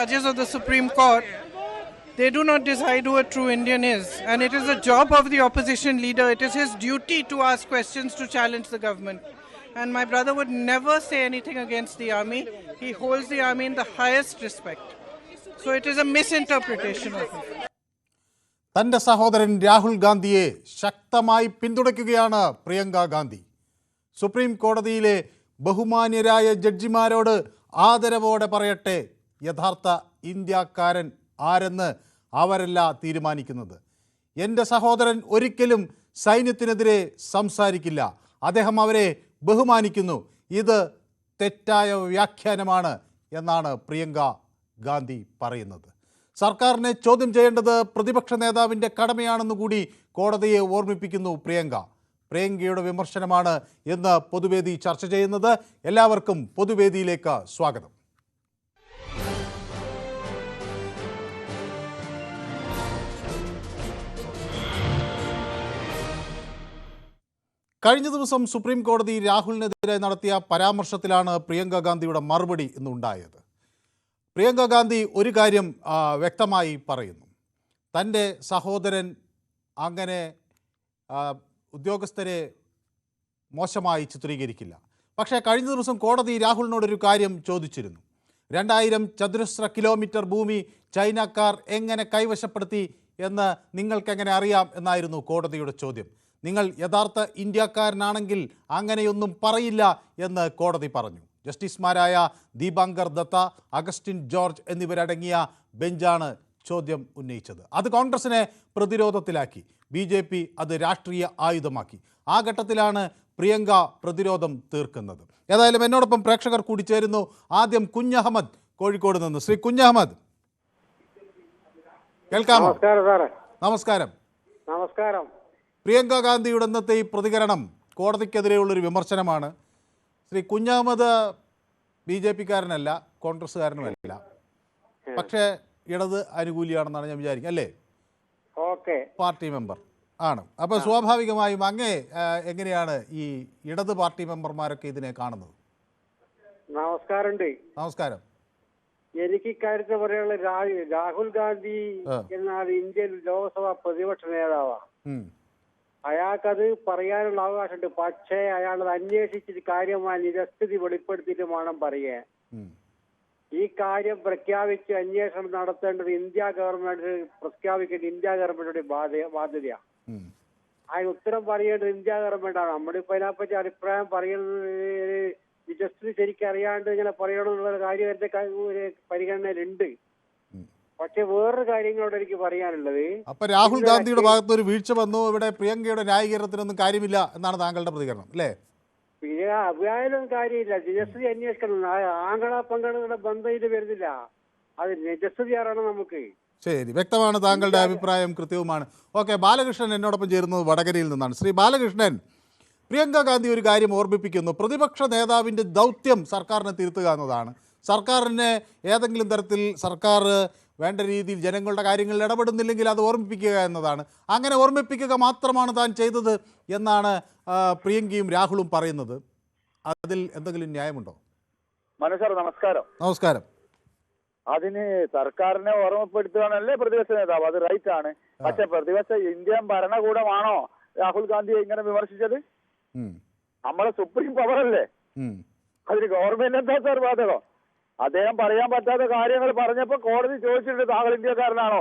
judges of the Supreme Court, they do not decide who a true Indian is. And it is the job of the opposition leader, it is his duty to ask questions to challenge the government. And my brother would never say anything against the army. He holds the army in the highest respect. So it is a misinterpretation of it. തൻ്റെ സഹോദരൻ രാഹുൽ ഗാന്ധിയെ ശക്തമായി പിന്തുണയ്ക്കുകയാണ് Priyanka Gandhi. Supreme കോടതിയിലെ ബഹുമാന്യരായ ജഡ്ജിമാരോട് ആദരവോടെ പറയട്ടെ, യഥാർത്ഥ ഇന്ത്യക്കാരൻ ആരെന്ന് അവരല്ല തീരുമാനിക്കുന്നത്. എൻ്റെ സഹോദരൻ ഒരിക്കലും സൈന്യത്തിനെതിരെ സംസാരിക്കില്ല. അദ്ദേഹം അവരെ ബഹുമാനിക്കുന്നു. ഇത് തെറ്റായ വ്യാഖ്യാനമാണ് എന്നാണ് പ്രിയങ്ക ഗാന്ധി പറയുന്നത്. സർക്കാരിനെ ചോദ്യം ചെയ്യേണ്ടത് പ്രതിപക്ഷ നേതാവിൻ്റെ കടമയാണെന്ന് കൂടി കോടതിയെ ഓർമ്മിപ്പിക്കുന്നു പ്രിയങ്ക. പ്രിയങ്കയുടെ വിമർശനമാണ് ഇന്ന് പൊതുവേദി ചർച്ച ചെയ്യുന്നത്. എല്ലാവർക്കും പൊതുവേദിയിലേക്ക് സ്വാഗതം. കഴിഞ്ഞ ദിവസം സുപ്രീം കോടതി രാഹുലിനെതിരെ നടത്തിയ പരാമർശത്തിലാണ് പ്രിയങ്ക ഗാന്ധിയുടെ മറുപടി ഇന്നുണ്ടായത്. പ്രിയങ്ക ഗാന്ധി ഒരു കാര്യം വ്യക്തമായി പറയുന്നു. തൻ്റെ സഹോദരൻ അങ്ങനെ ഉദ്യോഗസ്ഥരെ മോശമായി ചിത്രീകരിക്കില്ല. പക്ഷേ കഴിഞ്ഞ ദിവസം കോടതി രാഹുലിനോടൊരു കാര്യം ചോദിച്ചിരുന്നു. 2000 ചതുരശ്ര കിലോമീറ്റർ ഭൂമി ചൈനക്കാർ എങ്ങനെ കൈവശപ്പെടുത്തി എന്ന് നിങ്ങൾക്കെങ്ങനെ അറിയാം എന്നായിരുന്നു കോടതിയുടെ ചോദ്യം. നിങ്ങൾ യഥാർത്ഥ ഇന്ത്യക്കാരനാണെങ്കിൽ അങ്ങനെയൊന്നും പറയില്ല എന്ന് കോടതി പറഞ്ഞു. ജസ്റ്റിസുമാരായ ദീപാങ്കർ ദത്ത, അഗസ്റ്റിൻ ജോർജ് എന്നിവരടങ്ങിയ ബെഞ്ചാണ് ചോദ്യം ഉന്നയിച്ചത്. അത് കോൺഗ്രസിനെ പ്രതിരോധത്തിലാക്കി. BJP അത് രാഷ്ട്രീയ ആയുധമാക്കി. ആ ഘട്ടത്തിലാണ് പ്രിയങ്ക പ്രതിരോധം തീർക്കുന്നത്. ഏതായാലും എന്നോടൊപ്പം പ്രേക്ഷകർ കൂടി ചേരുന്നു. ആദ്യം കുഞ്ഞഹമ്മദ് കോഴിക്കോട് നിന്ന്. ശ്രീ കുഞ്ഞഹമ്മദ്, കേൾക്കാമോ? നമസ്കാരം. നമസ്കാരം. പ്രിയങ്ക ഗാന്ധിയുടെ ഇന്നത്തെ ഈ പ്രതികരണം കോടതിക്കെതിരെയുള്ളൊരു വിമർശനമാണ്. ശ്രീ കുഞ്ഞഹമ്മദ് BJP-കാരനല്ല, കോൺഗ്രസ്സുകാരനുമല്ല, പക്ഷേ ഇടത് അനുകൂലിയാണെന്നാണ് ഞാൻ വിചാരിക്കുക, അല്ലേ? ഓക്കെ, പാർട്ടി മെമ്പർ ആണ്. അപ്പോൾ സ്വാഭാവികമായും അങ്ങേ എങ്ങനെയാണ് ഈ ഇടത് പാർട്ടി മെമ്പർമാരൊക്കെ ഇതിനെ കാണുന്നത്? നമസ്കാരം. എനിക്ക് ഇക്കാര്യത്തിൽ പറയാനുള്ള രാഹുൽ ഗാന്ധി എന്നാൽ ഇന്ത്യൻ ലോക്സഭാ പ്രതിപക്ഷ നേതാവാണ്. അയാൾക്കത് പറയാനുള്ള അവകാശമുണ്ട്. പക്ഷേ അയാളത് അന്വേഷിച്ചിട്ട് കാര്യമായ നിരസ്ഥിതി വെളിപ്പെടുത്തിയിട്ട് വേണം പറയാൻ. ഈ കാര്യം പ്രഖ്യാപിച്ച് അന്വേഷണം നടത്തേണ്ടത് ഇന്ത്യ ഗവൺമെന്റ് പ്രഖ്യാപിക്കേണ്ട ഇന്ത്യ ഗവൺമെന്റിന്റെ ബാധ്യതയാണ്. അതിന് ഉത്തരം പറയേണ്ടത് ഇന്ത്യ ഗവൺമെന്റാണ്. നമ്മളിപ്പോ അതിനെപ്പറ്റി അഭിപ്രായം പറയുന്നത് നിജസ്ഥിതി ശരിക്കും അറിയാണ്ട് ഇങ്ങനെ പറയണമെന്നുള്ള കാര്യം എന്റെ പരിഗണനയിലുണ്ട്. പക്ഷെ വേറൊരു കാര്യങ്ങളോട് എനിക്ക് പറയാനുള്ളത്, അപ്പൊ രാഹുൽ ഗാന്ധിയുടെ ഭാഗത്ത് ഒരു വീഴ്ച വന്നു, ഇവിടെ പ്രിയങ്കയുടെ ന്യായീകരണത്തിനൊന്നും കാര്യമില്ല എന്നാണ് താങ്കളുടെ പ്രതികരണം, അല്ലേ? പിന്നെ അഭിപ്രായം കാര്യമില്ല. നിജസ്ഥിതി അന്വേഷിക്കണം. ആംഗള പങ്കാളികളുടെ ബന്ധം ഇത് വരുന്നില്ല. അത് നിജസ്ഥിതി അറിയണം നമുക്ക്. ശരി, വ്യക്തമാണ്. താങ്കളുടെ അഭിപ്രായം കൃത്യവുമാണ്. ഓക്കെ, ബാലകൃഷ്ണൻ എന്നോടൊപ്പം ചേരുന്നത് വടകരയിൽ നിന്നാണ്. ശ്രീ ബാലകൃഷ്ണൻ, പ്രിയങ്ക ഗാന്ധി ഒരു കാര്യം ഓർമ്മിപ്പിക്കുന്നു. പ്രതിപക്ഷ നേതാവിൻ്റെ ദൗത്യം സർക്കാരിനെ തിരുത്തുക എന്നതാണ്. സർക്കാരിനെ ഏതെങ്കിലും തരത്തിൽ സർക്കാർ വേണ്ട രീതിയിൽ ജനങ്ങളുടെ കാര്യങ്ങളിൽ ഇടപെടുന്നില്ലെങ്കിൽ അത് ഓർമ്മിപ്പിക്കുക എന്നതാണ്. അങ്ങനെ ഓർമ്മിപ്പിക്കുക മാത്രമാണ് താൻ ചെയ്തത് എന്നാണ് പ്രിയങ്കയും രാഹുലും പറയുന്നത്. അതിൽ എന്തെങ്കിലും ന്യായമുണ്ടോ? മനസ്സർ, നമസ്കാരം. അതിന് സർക്കാരിനെ ഓർമ്മപ്പെടുത്തുകയാണല്ലേ പ്രതിപക്ഷ നേതാവ്, അത് റൈറ്റ് ആണ്. പക്ഷെ പ്രതിപക്ഷ ഇന്ത്യൻ ഭരണകൂടമാണോ രാഹുൽ ഗാന്ധിയെ ഇങ്ങനെ വിമർശിച്ചത്? നമ്മളെ സുപ്രീം പവറല്ലേ, അതിന് ഗവൺമെന്റ് എന്താ സാർ ബാധകം? അദ്ദേഹം പറയാൻ പറ്റാത്ത കാര്യങ്ങൾ പറഞ്ഞപ്പോ കോടതി ചോദിച്ചിട്ടുണ്ട് താങ്കൾ ഇന്ത്യക്കാരനാണോ?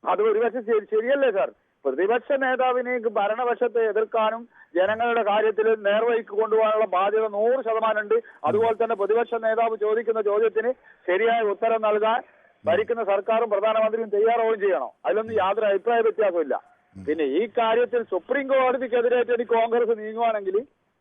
അത് ഒരു വശം ശരിയല്ലേ സാർ? പ്രതിപക്ഷ നേതാവിനെ ഭരണപക്ഷത്തെ എതിർക്കാനും ജനങ്ങളുടെ കാര്യത്തിൽ നേർവഴിക്ക് കൊണ്ടുപോകാനുള്ള ബാധ്യത 100% ഉണ്ട്. അതുപോലെ തന്നെ പ്രതിപക്ഷ നേതാവ് ചോദിക്കുന്ന ചോദ്യത്തിന് ശരിയായ ഉത്തരം നൽകാൻ ഭരിക്കുന്ന സർക്കാരും പ്രധാനമന്ത്രിയും തയ്യാറാവുകയും ചെയ്യണം. അതിലൊന്നും യാതൊരു അഭിപ്രായ വ്യത്യാസമില്ല. പിന്നെ ഈ കാര്യത്തിൽ സുപ്രീം കോടതിക്കെതിരായിട്ട് എനിക്ക് കോൺഗ്രസ് നീങ്ങുവാണെങ്കിൽ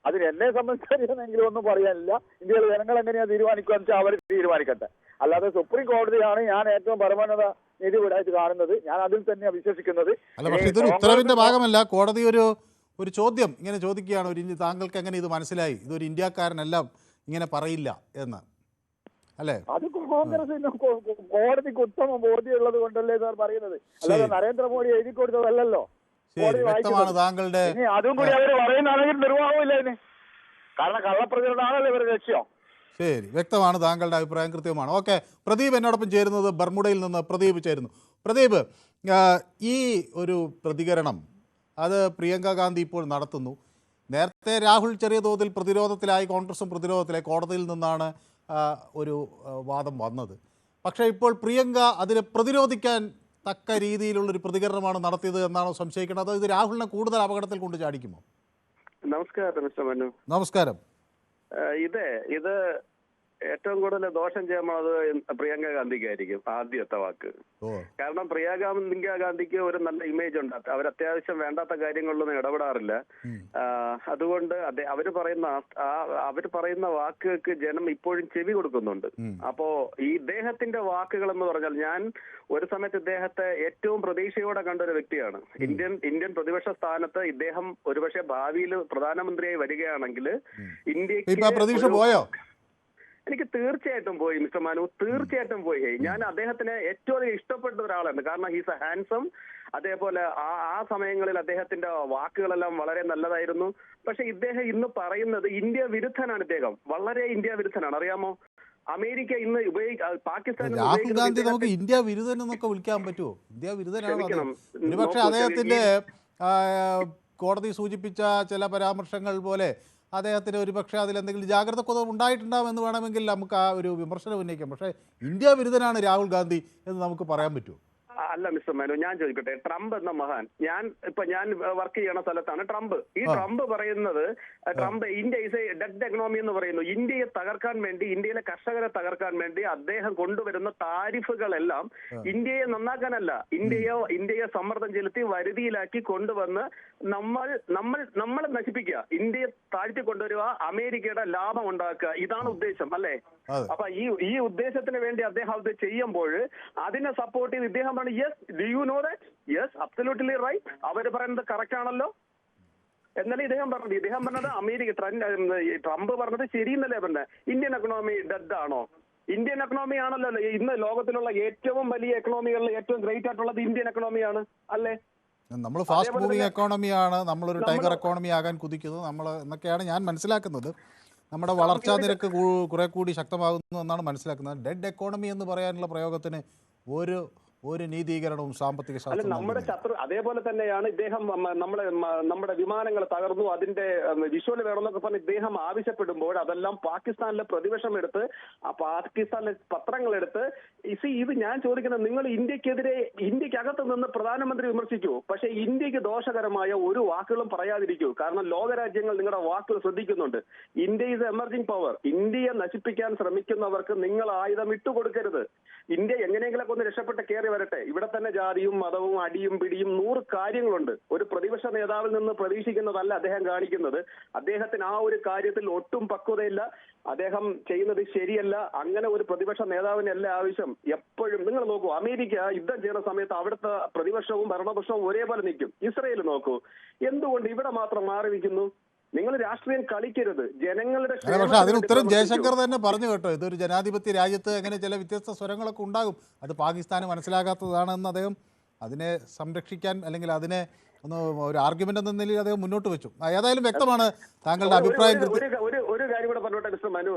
അതിന് എന്നെ സംബന്ധിച്ചെങ്കിലും ഒന്നും പറയാനില്ല. ഇന്ത്യയിലെ ജനങ്ങൾ എങ്ങനെയാണ് തീരുമാനിക്കുകയെന്ന് വെച്ചാൽ അവർ തീരുമാനിക്കട്ടെ. അല്ലാതെ സുപ്രീം കോടതിയാണ് ഞാൻ ഏറ്റവും പരമോന്നത നീതിപീഠമായിട്ട് കാണുന്നത്. ഞാൻ അതിൽ തന്നെയാണ് വിശ്വസിക്കുന്നത്. അല്ല, പക്ഷേ ഇതൊരു ഉത്തരവിന്റെ ഭാഗമല്ല. കോടതി ഒരു ചോദ്യം ഇങ്ങനെ ചോദിക്കുകയാണ്, താങ്കൾക്ക് എങ്ങനെ ഇത് മനസ്സിലായി, ഇതൊരു ഇന്ത്യക്കാരനല്ല ഇങ്ങനെ പറയില്ല എന്ന്, അല്ലേ? അത് കോൺഗ്രസിന് കോടതിക്ക് ഉത്തമ ബോധ്യമുള്ളത് കൊണ്ടല്ലേ സാർ പറയുന്നത്, അല്ലാതെ നരേന്ദ്രമോദി എഴുതി കൊടുത്തതല്ലോ. താങ്കളുടെ അതും കൂടി അവർ പറയുന്നതാണെങ്കിൽ നിർവാഹമില്ല ഇതിന്. കാരണം കള്ളപ്രചരണമാണല്ലോ ഇവരുടെ ലക്ഷ്യം. ശരി, വ്യക്തമാണ് താങ്കളുടെ അഭിപ്രായം, കൃത്യമാണ്. ഓക്കെ, പ്രദീപ് എന്നോടൊപ്പം ചേരുന്നത് ബർമുഡയിൽ നിന്ന് പ്രദീപ് ചേരുന്നു. പ്രദീപ്, ഈ ഒരു പ്രതികരണം അത് പ്രിയങ്ക ഗാന്ധി ഇപ്പോൾ നടത്തുന്നു. നേരത്തെ രാഹുൽ ചെറിയ തോതിൽ പ്രതിരോധത്തിലായി, കോൺഗ്രസും പ്രതിരോധത്തിലായി, കോടതിയിൽ നിന്നാണ് ഒരു വാദം വന്നത്. പക്ഷേ ഇപ്പോൾ പ്രിയങ്ക അതിനെ പ്രതിരോധിക്കാൻ തക്ക രീതിയിലുള്ളൊരു പ്രതികരണമാണ് നടത്തിയത് എന്നാണോ സംശയിക്കുന്നത്? ഇത് രാഹുലിനെ കൂടുതൽ അപകടത്തിൽ കൊണ്ട് ചാടിക്കുമോ? നമസ്കാരം മിസ്റ്റർ മനു. നമസ്കാരം. ഇത് ഏറ്റവും കൂടുതൽ ദോഷം ചെയ്യുന്നത് പ്രിയങ്ക ഗാന്ധിക്കായിരിക്കും ആദ്യത്തെ വാക്ക്. കാരണം പ്രിയങ്ക ഗാന്ധിക്ക് ഒരു നല്ല ഇമേജ് ഉണ്ട്. അവർ അത്യാവശ്യം വേണ്ടാത്ത കാര്യങ്ങളിലൊന്നും ഇടപെടാറില്ല. അതുകൊണ്ട് അവര് പറയുന്ന വാക്കുകൾക്ക് ജനം ഇപ്പോഴും ചെവി കൊടുക്കുന്നുണ്ട്. അപ്പോ ഈ ഇദ്ദേഹത്തിന്റെ വാക്കുകൾ എന്ന് പറഞ്ഞാൽ, ഞാൻ ഒരു സമയത്ത് ഇദ്ദേഹത്തെ ഏറ്റവും പ്രതീക്ഷയോടെ കണ്ട ഒരു വ്യക്തിയാണ്. ഇന്ത്യൻ പ്രതിപക്ഷ സ്ഥാനത്ത് ഇദ്ദേഹം ഒരുപക്ഷെ ഭാവിയിൽ പ്രധാനമന്ത്രിയായി വരികയാണെങ്കിൽ ഇന്ത്യക്ക് എനിക്ക് തീർച്ചയായിട്ടും പോയി മിസ്റ്റർ മനു, തീർച്ചയായിട്ടും പോയി. ഞാൻ അദ്ദേഹത്തിനെ ഏറ്റവും അധികം ഇഷ്ടപ്പെട്ട ഒരാളാണ്. കാരണം ഹീസ് എ ഹാൻസം. അതേപോലെ ആ സമയങ്ങളിൽ അദ്ദേഹത്തിന്റെ വാക്കുകളെല്ലാം വളരെ നല്ലതായിരുന്നു. പക്ഷെ ഇദ്ദേഹം ഇന്ന് പറയുന്നത് ഇന്ത്യ വിരുദ്ധനാണ്. ഇദ്ദേഹം വളരെ ഇന്ത്യ വിരുദ്ധനാണ്, അറിയാമോ? അമേരിക്ക ഇന്ന് പാകിസ്ഥാൻ. രാഹുൽ ഗാന്ധി നമുക്ക് ഇന്ത്യ വിരുദ്ധൻ എന്നൊക്കെ വിളിക്കാൻ പറ്റുമോ? ഇന്ത്യ വിരുദ്ധനാണ്. പക്ഷെ അദ്ദേഹത്തിന്റെ കോടതി സൂചിപ്പിച്ച ചില പരാമർശങ്ങൾ പോലെ അദ്ദേഹത്തിന് ഒരു പക്ഷേ അതിലെന്തെങ്കിലും ജാഗ്രത കുറവ് ഉണ്ടായിട്ടുണ്ടാവുമെന്ന് വേണമെങ്കിൽ നമുക്ക് ആ ഒരു വിമർശനം ഉന്നയിക്കാം. പക്ഷേ ഇന്ത്യ വിരുദ്ധനാണ് രാഹുൽ ഗാന്ധി എന്ന് നമുക്ക് പറയാൻ പറ്റുമോ? അല്ല മിസ്റ്റർ മനു, ഞാൻ ചോദിക്കട്ടെ, ട്രംപ് എന്ന മഹാൻ, ഞാൻ വർക്ക് ചെയ്യണ സ്ഥലത്താണ് ട്രംപ്. ഈ ട്രംപ് പറയുന്നത്, India is A dead economy എന്ന് പറയുന്നു. ഇന്ത്യയെ തകർക്കാൻ വേണ്ടി, ഇന്ത്യയിലെ കർഷകരെ തകർക്കാൻ വേണ്ടി അദ്ദേഹം കൊണ്ടുവരുന്ന താരിഫുകളെല്ലാം ഇന്ത്യയെ നന്നാക്കാനല്ല, ഇന്ത്യയെ സമ്മർദ്ദം ചെലുത്തി വരുതിയിലാക്കി കൊണ്ടുവന്ന് നമ്മളെ നശിപ്പിക്കുക, ഇന്ത്യയെ താഴ്ത്തി കൊണ്ടുവരിക, അമേരിക്കയുടെ ലാഭം ഉണ്ടാക്കുക, ഇതാണ് ഉദ്ദേശം അല്ലേ? അപ്പൊ ഈ ഉദ്ദേശത്തിന് വേണ്ടി അദ്ദേഹം അത് ചെയ്യുമ്പോൾ അതിനെ സപ്പോർട്ട് ചെയ്ത് ഇദ്ദേഹം പറഞ്ഞു, yes, do you know that? Yes, absolutely right. അവര് പറയുന്നത് കറക്റ്റ് ആണല്ലോ എന്നല്ലേ ഇദ്ദേഹം പറഞ്ഞത്. ട്രംപ് പറഞ്ഞത് ശരിയെന്നല്ലേ പറഞ്ഞത്? ഇന്ത്യൻ എക്കണോമി ഡെഡ് ആണോ? ഇന്ത്യൻ എക്കണോമി ആണല്ലോ ഇന്ന് ലോകത്തിലുള്ള ഏറ്റവും വലിയ എക്കണോമികളിൽ ഏറ്റവും ഗ്രേറ്റ് ആയിട്ടുള്ളത് ഇന്ത്യൻ എക്കണോമിയാണ് അല്ലേ? നമ്മൾ ഫാസ്റ്റ് മൂവിങ് എക്കോണമിയാണ്, നമ്മളൊരു ടൈഗർ എക്കോണമി ആകാൻ കുതിക്കുന്നത് നമ്മൾ എന്നൊക്കെയാണ് ഞാൻ മനസ്സിലാക്കുന്നത്. നമ്മുടെ വളർച്ചാ നിരക്ക് കുറെ കൂടി ശക്തമാകുന്നു എന്നാണ് മനസ്സിലാക്കുന്നത്. ഡെഡ് എക്കോണമി എന്ന് പറയാനുള്ള പ്രയോഗത്തിന് ഒരു നീതീകരണവും സാമ്പത്തിക ശാസ്ത്രം നമ്മുടെ ശത്രു. അതേപോലെ തന്നെയാണ് ഇദ്ദേഹം നമ്മുടെ വിമാനങ്ങൾ തകർന്നു, അതിന്റെ വിഷ്വൽ വേണമെന്നൊക്കെ പറഞ്ഞ് ഇദ്ദേഹം ആവശ്യപ്പെടുമ്പോൾ അതെല്ലാം പാകിസ്ഥാനിലെ പ്രതിപക്ഷം എടുത്ത്, പാകിസ്ഥാനിലെ പത്രങ്ങളെടുത്ത് ഇത് ഞാൻ ചോദിക്കുന്നത്, നിങ്ങൾ ഇന്ത്യക്കകത്ത് നിന്ന് പ്രധാനമന്ത്രി വിമർശിക്കൂ, പക്ഷെ ഇന്ത്യക്ക് ദോഷകരമായ ഒരു വാക്കുകളും പറയാതിരിക്കൂ. കാരണം ലോകരാജ്യങ്ങൾ നിങ്ങളുടെ വാക്കുകൾ ശ്രദ്ധിക്കുന്നുണ്ട്. India is emerging power. ഇന്ത്യയെ നശിപ്പിക്കാൻ ശ്രമിക്കുന്നവർക്ക് നിങ്ങൾ ആയുധം ഇട്ടുകൊടുക്കരുത്. ഇന്ത്യ എങ്ങനെയെങ്കിലൊക്കെ ഒന്ന് രക്ഷപ്പെട്ട് കയറി വരട്ടെ. ഇവിടെ തന്നെ ജാതിയും മതവും അടിയും പിടിയും 100 കാര്യങ്ങളുണ്ട്. ഒരു പ്രതിപക്ഷ നേതാവിൽ നിന്ന് പ്രതീക്ഷിക്കുന്നതല്ല അദ്ദേഹം കാണിക്കുന്നത്. അദ്ദേഹത്തിന് ആ ഒരു കാര്യത്തിൽ ഒട്ടും പക്വതയില്ല. അദ്ദേഹം ചെയ്യുന്നത് ശരിയല്ല. അങ്ങനെ ഒരു പ്രതിപക്ഷ നേതാവിനല്ല ആവശ്യം. എപ്പോഴും നിങ്ങൾ നോക്കൂ, അമേരിക്ക യുദ്ധം ചെയ്യുന്ന സമയത്ത് അവിടുത്തെ പ്രതിപക്ഷവും ഭരണപക്ഷവും ഒരേപോലെ നിൽക്കും. ഇസ്രയേൽ നോക്കൂ, എന്തുകൊണ്ട് ഇവിടെ മാത്രം മാറി നിൽക്കുന്നു? നിങ്ങൾ രാഷ്ട്രീയം കളിക്കരുത്, ജനങ്ങളുടെ. പക്ഷേ അതിന് ഉത്തരം ജയശങ്കർ തന്നെ പറഞ്ഞു കേട്ടോ. ഇതൊരു ജനാധിപത്യ രാജ്യത്ത് അങ്ങനെ ചില വ്യത്യസ്ത സ്വരങ്ങളൊക്കെ ഉണ്ടാകും. അത് പാകിസ്ഥാന് മനസ്സിലാകാത്തതാണെന്ന് അദ്ദേഹം അതിനെ സംരക്ഷിക്കാൻ, അല്ലെങ്കിൽ അതിനെ ഒന്ന് ഒരു ആർഗ്യുമെന്റ് എന്ന നിലയിൽ അദ്ദേഹം മുന്നോട്ട് വെച്ചു. ഏതായാലും വ്യക്തമാണ് താങ്കളുടെ അഭിപ്രായം. ഒരു കാര്യം കൂടെ പറഞ്ഞോട്ടെ മിസ്റ്റർ മനു,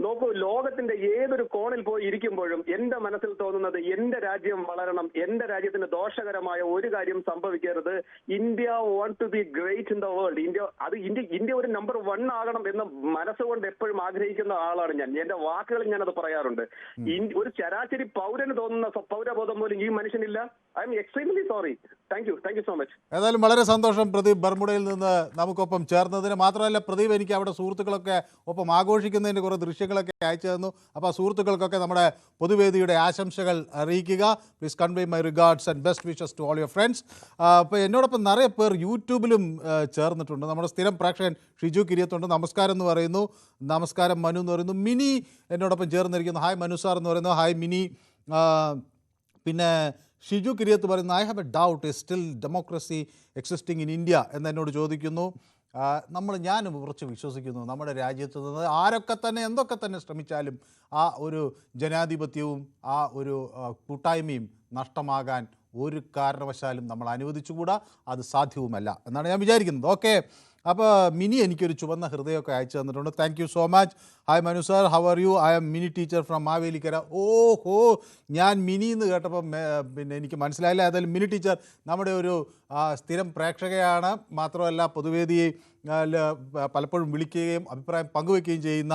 നോക്കൂ, ലോകത്തിന്റെ ഏതൊരു കോണിൽ പോയി ഇരിക്കുമ്പോഴും എന്റെ മനസ്സിൽ തോന്നുന്നത് എന്റെ രാജ്യം വളരണം, എന്റെ രാജ്യത്തിന് ദോഷകരമായ ഒരു കാര്യം സംഭവിക്കരുത്. India want to be great in the world. India ഒരു നമ്പർ 1 ആകണം എന്ന് മനസ്സുകൊണ്ട് എപ്പോഴും ആഗ്രഹിക്കുന്ന ആളാണ് ഞാൻ. എന്റെ വാക്കുകളിൽ ഞാനത് പറയാറുണ്ട്. ഒരു ശരാശരി പൗരന് തോന്നുന്ന പൗരബോധം പോലും ഈ മനുഷ്യനില്ല. I'm extremely sorry. Thank you so much. ഏതായാലും വളരെ സന്തോഷം പ്രദീപ് ബർമുഡയിൽ നിന്ന് നമുക്കൊപ്പം ചേർന്നതിന്. മാത്രമല്ല പ്രദീപ് എനിക്ക് അവിടെ സുഹൃത്തുക്കളൊക്കെ ഒപ്പം ആഘോഷിക്കുന്നതിൻ്റെ കുറേ ദൃശ്യങ്ങളൊക്കെ അയച്ചു തന്നു. അപ്പോൾ ആ സുഹൃത്തുക്കൾക്കൊക്കെ നമ്മുടെ പൊതുവേദിയുടെ ആശംസകൾ അറിയിക്കുക. Please convey my regards and best wishes to all your friends. അപ്പോൾ എന്നോടൊപ്പം നിറയെ പേർ യൂട്യൂബിലും ചേർന്നിട്ടുണ്ട്. നമ്മുടെ സ്ഥിരം പ്രേക്ഷകൻ ഷിജു കിരിയത്തുണ്ട്, നമസ്കാരം എന്ന് പറയുന്നു. നമസ്കാരം മനു എന്ന് പറയുന്നു. മിനി എന്നോടൊപ്പം ചേർന്നിരിക്കുന്നു. ഹായ് മനു സാർ എന്ന് പറയുന്നു. Hi mini. പിന്നെ ഷിജു കിരിയത്ത് പറയുന്നു, I have A doubt, is still democracy existing in India എന്നോട് ചോദിക്കുന്നു. ഞാനും കുറച്ച് വിശ്വസിക്കുന്നു, നമ്മുടെ രാജ്യത്ത് നിന്ന് ആരൊക്കെ തന്നെ എന്തൊക്കെ തന്നെ ശ്രമിച്ചാലും ആ ഒരു ജനാധിപത്യവും ആ ഒരു കൂട്ടായ്മയും നഷ്ടമാകാൻ ഒരു കാരണവശാലും നമ്മൾ അനുവദിച്ചുകൂടാ. അത് സാധ്യവുമല്ല എന്നാണ് ഞാൻ വിചാരിക്കുന്നത്. ഓക്കെ, അപ്പോൾ മിനി എനിക്കൊരു ചുവന്ന ഹൃദയമൊക്കെ അയച്ചു തന്നിട്ടുണ്ട്. Thank you so much. Hi Manu sir, how are you? I am Mini teacher from Mavelikkara. ഓഹോ, ഞാൻ മിനി എന്ന് കേട്ടപ്പം പിന്നെ എനിക്ക് മനസ്സിലായില്ല. ഏതായാലും മിനി ടീച്ചർ നമ്മുടെ ഒരു സ്ഥിരം പ്രേക്ഷകയാണ്. മാത്രമല്ല പൊതുവേദിയെ പലപ്പോഴും വിളിക്കുകയും അഭിപ്രായം പങ്കുവയ്ക്കുകയും ചെയ്യുന്ന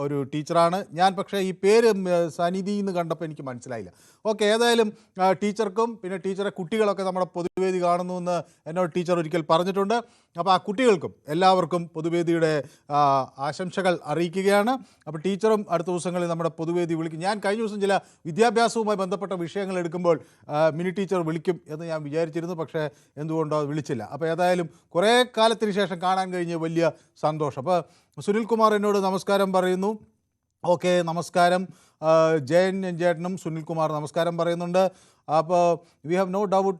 ഒരു ടീച്ചറാണ് ഞാൻ. പക്ഷേ ഈ പേര് സനിധി എന്ന് കണ്ടപ്പോൾ എനിക്ക് മനസ്സിലായില്ല. ഓക്കെ, ഏതായാലും ടീച്ചർക്കും പിന്നെ ടീച്ചറെ കുട്ടികളൊക്കെ നമ്മുടെ പൊതുവേദി കാണുന്നു എന്ന് എന്നോട് ടീച്ചർ ഒരിക്കൽ പറഞ്ഞിട്ടുണ്ട്. അപ്പോൾ ആ കുട്ടികൾക്കും എല്ലാവർക്കും പൊതുവേദിയുടെ ആശംസകൾ അറിയിക്കുകയാണ്. അപ്പോൾ ടീച്ചറും അടുത്ത ദിവസങ്ങളിൽ നമ്മുടെ പൊതുവേദി വിളിക്കും. ഞാൻ കഴിഞ്ഞ ദിവസം ചില വിദ്യാഭ്യാസവുമായി ബന്ധപ്പെട്ട വിഷയങ്ങൾ എടുക്കുമ്പോൾ മിനി ടീച്ചർ വിളിക്കും എന്ന് ഞാൻ വിചാരിച്ചിരുന്നു. പക്ഷേ എന്തുകൊണ്ടോ വിളിച്ചില്ല. അപ്പോൾ ഏതായാലും കുറേ കാലത്തിന് ശേഷം കാണാൻ കഴിഞ്ഞ വലിയ സന്തോഷം. അപ്പോൾ സുനിൽ കുമാർ എന്നോട് നമസ്കാരം പറയുന്നു. ഓക്കെ, നമസ്കാരം. ജയൻ ചേട്ടനും സുനിൽ കുമാർ നമസ്കാരം പറയുന്നുണ്ട്. അപ്പോൾ we have no doubt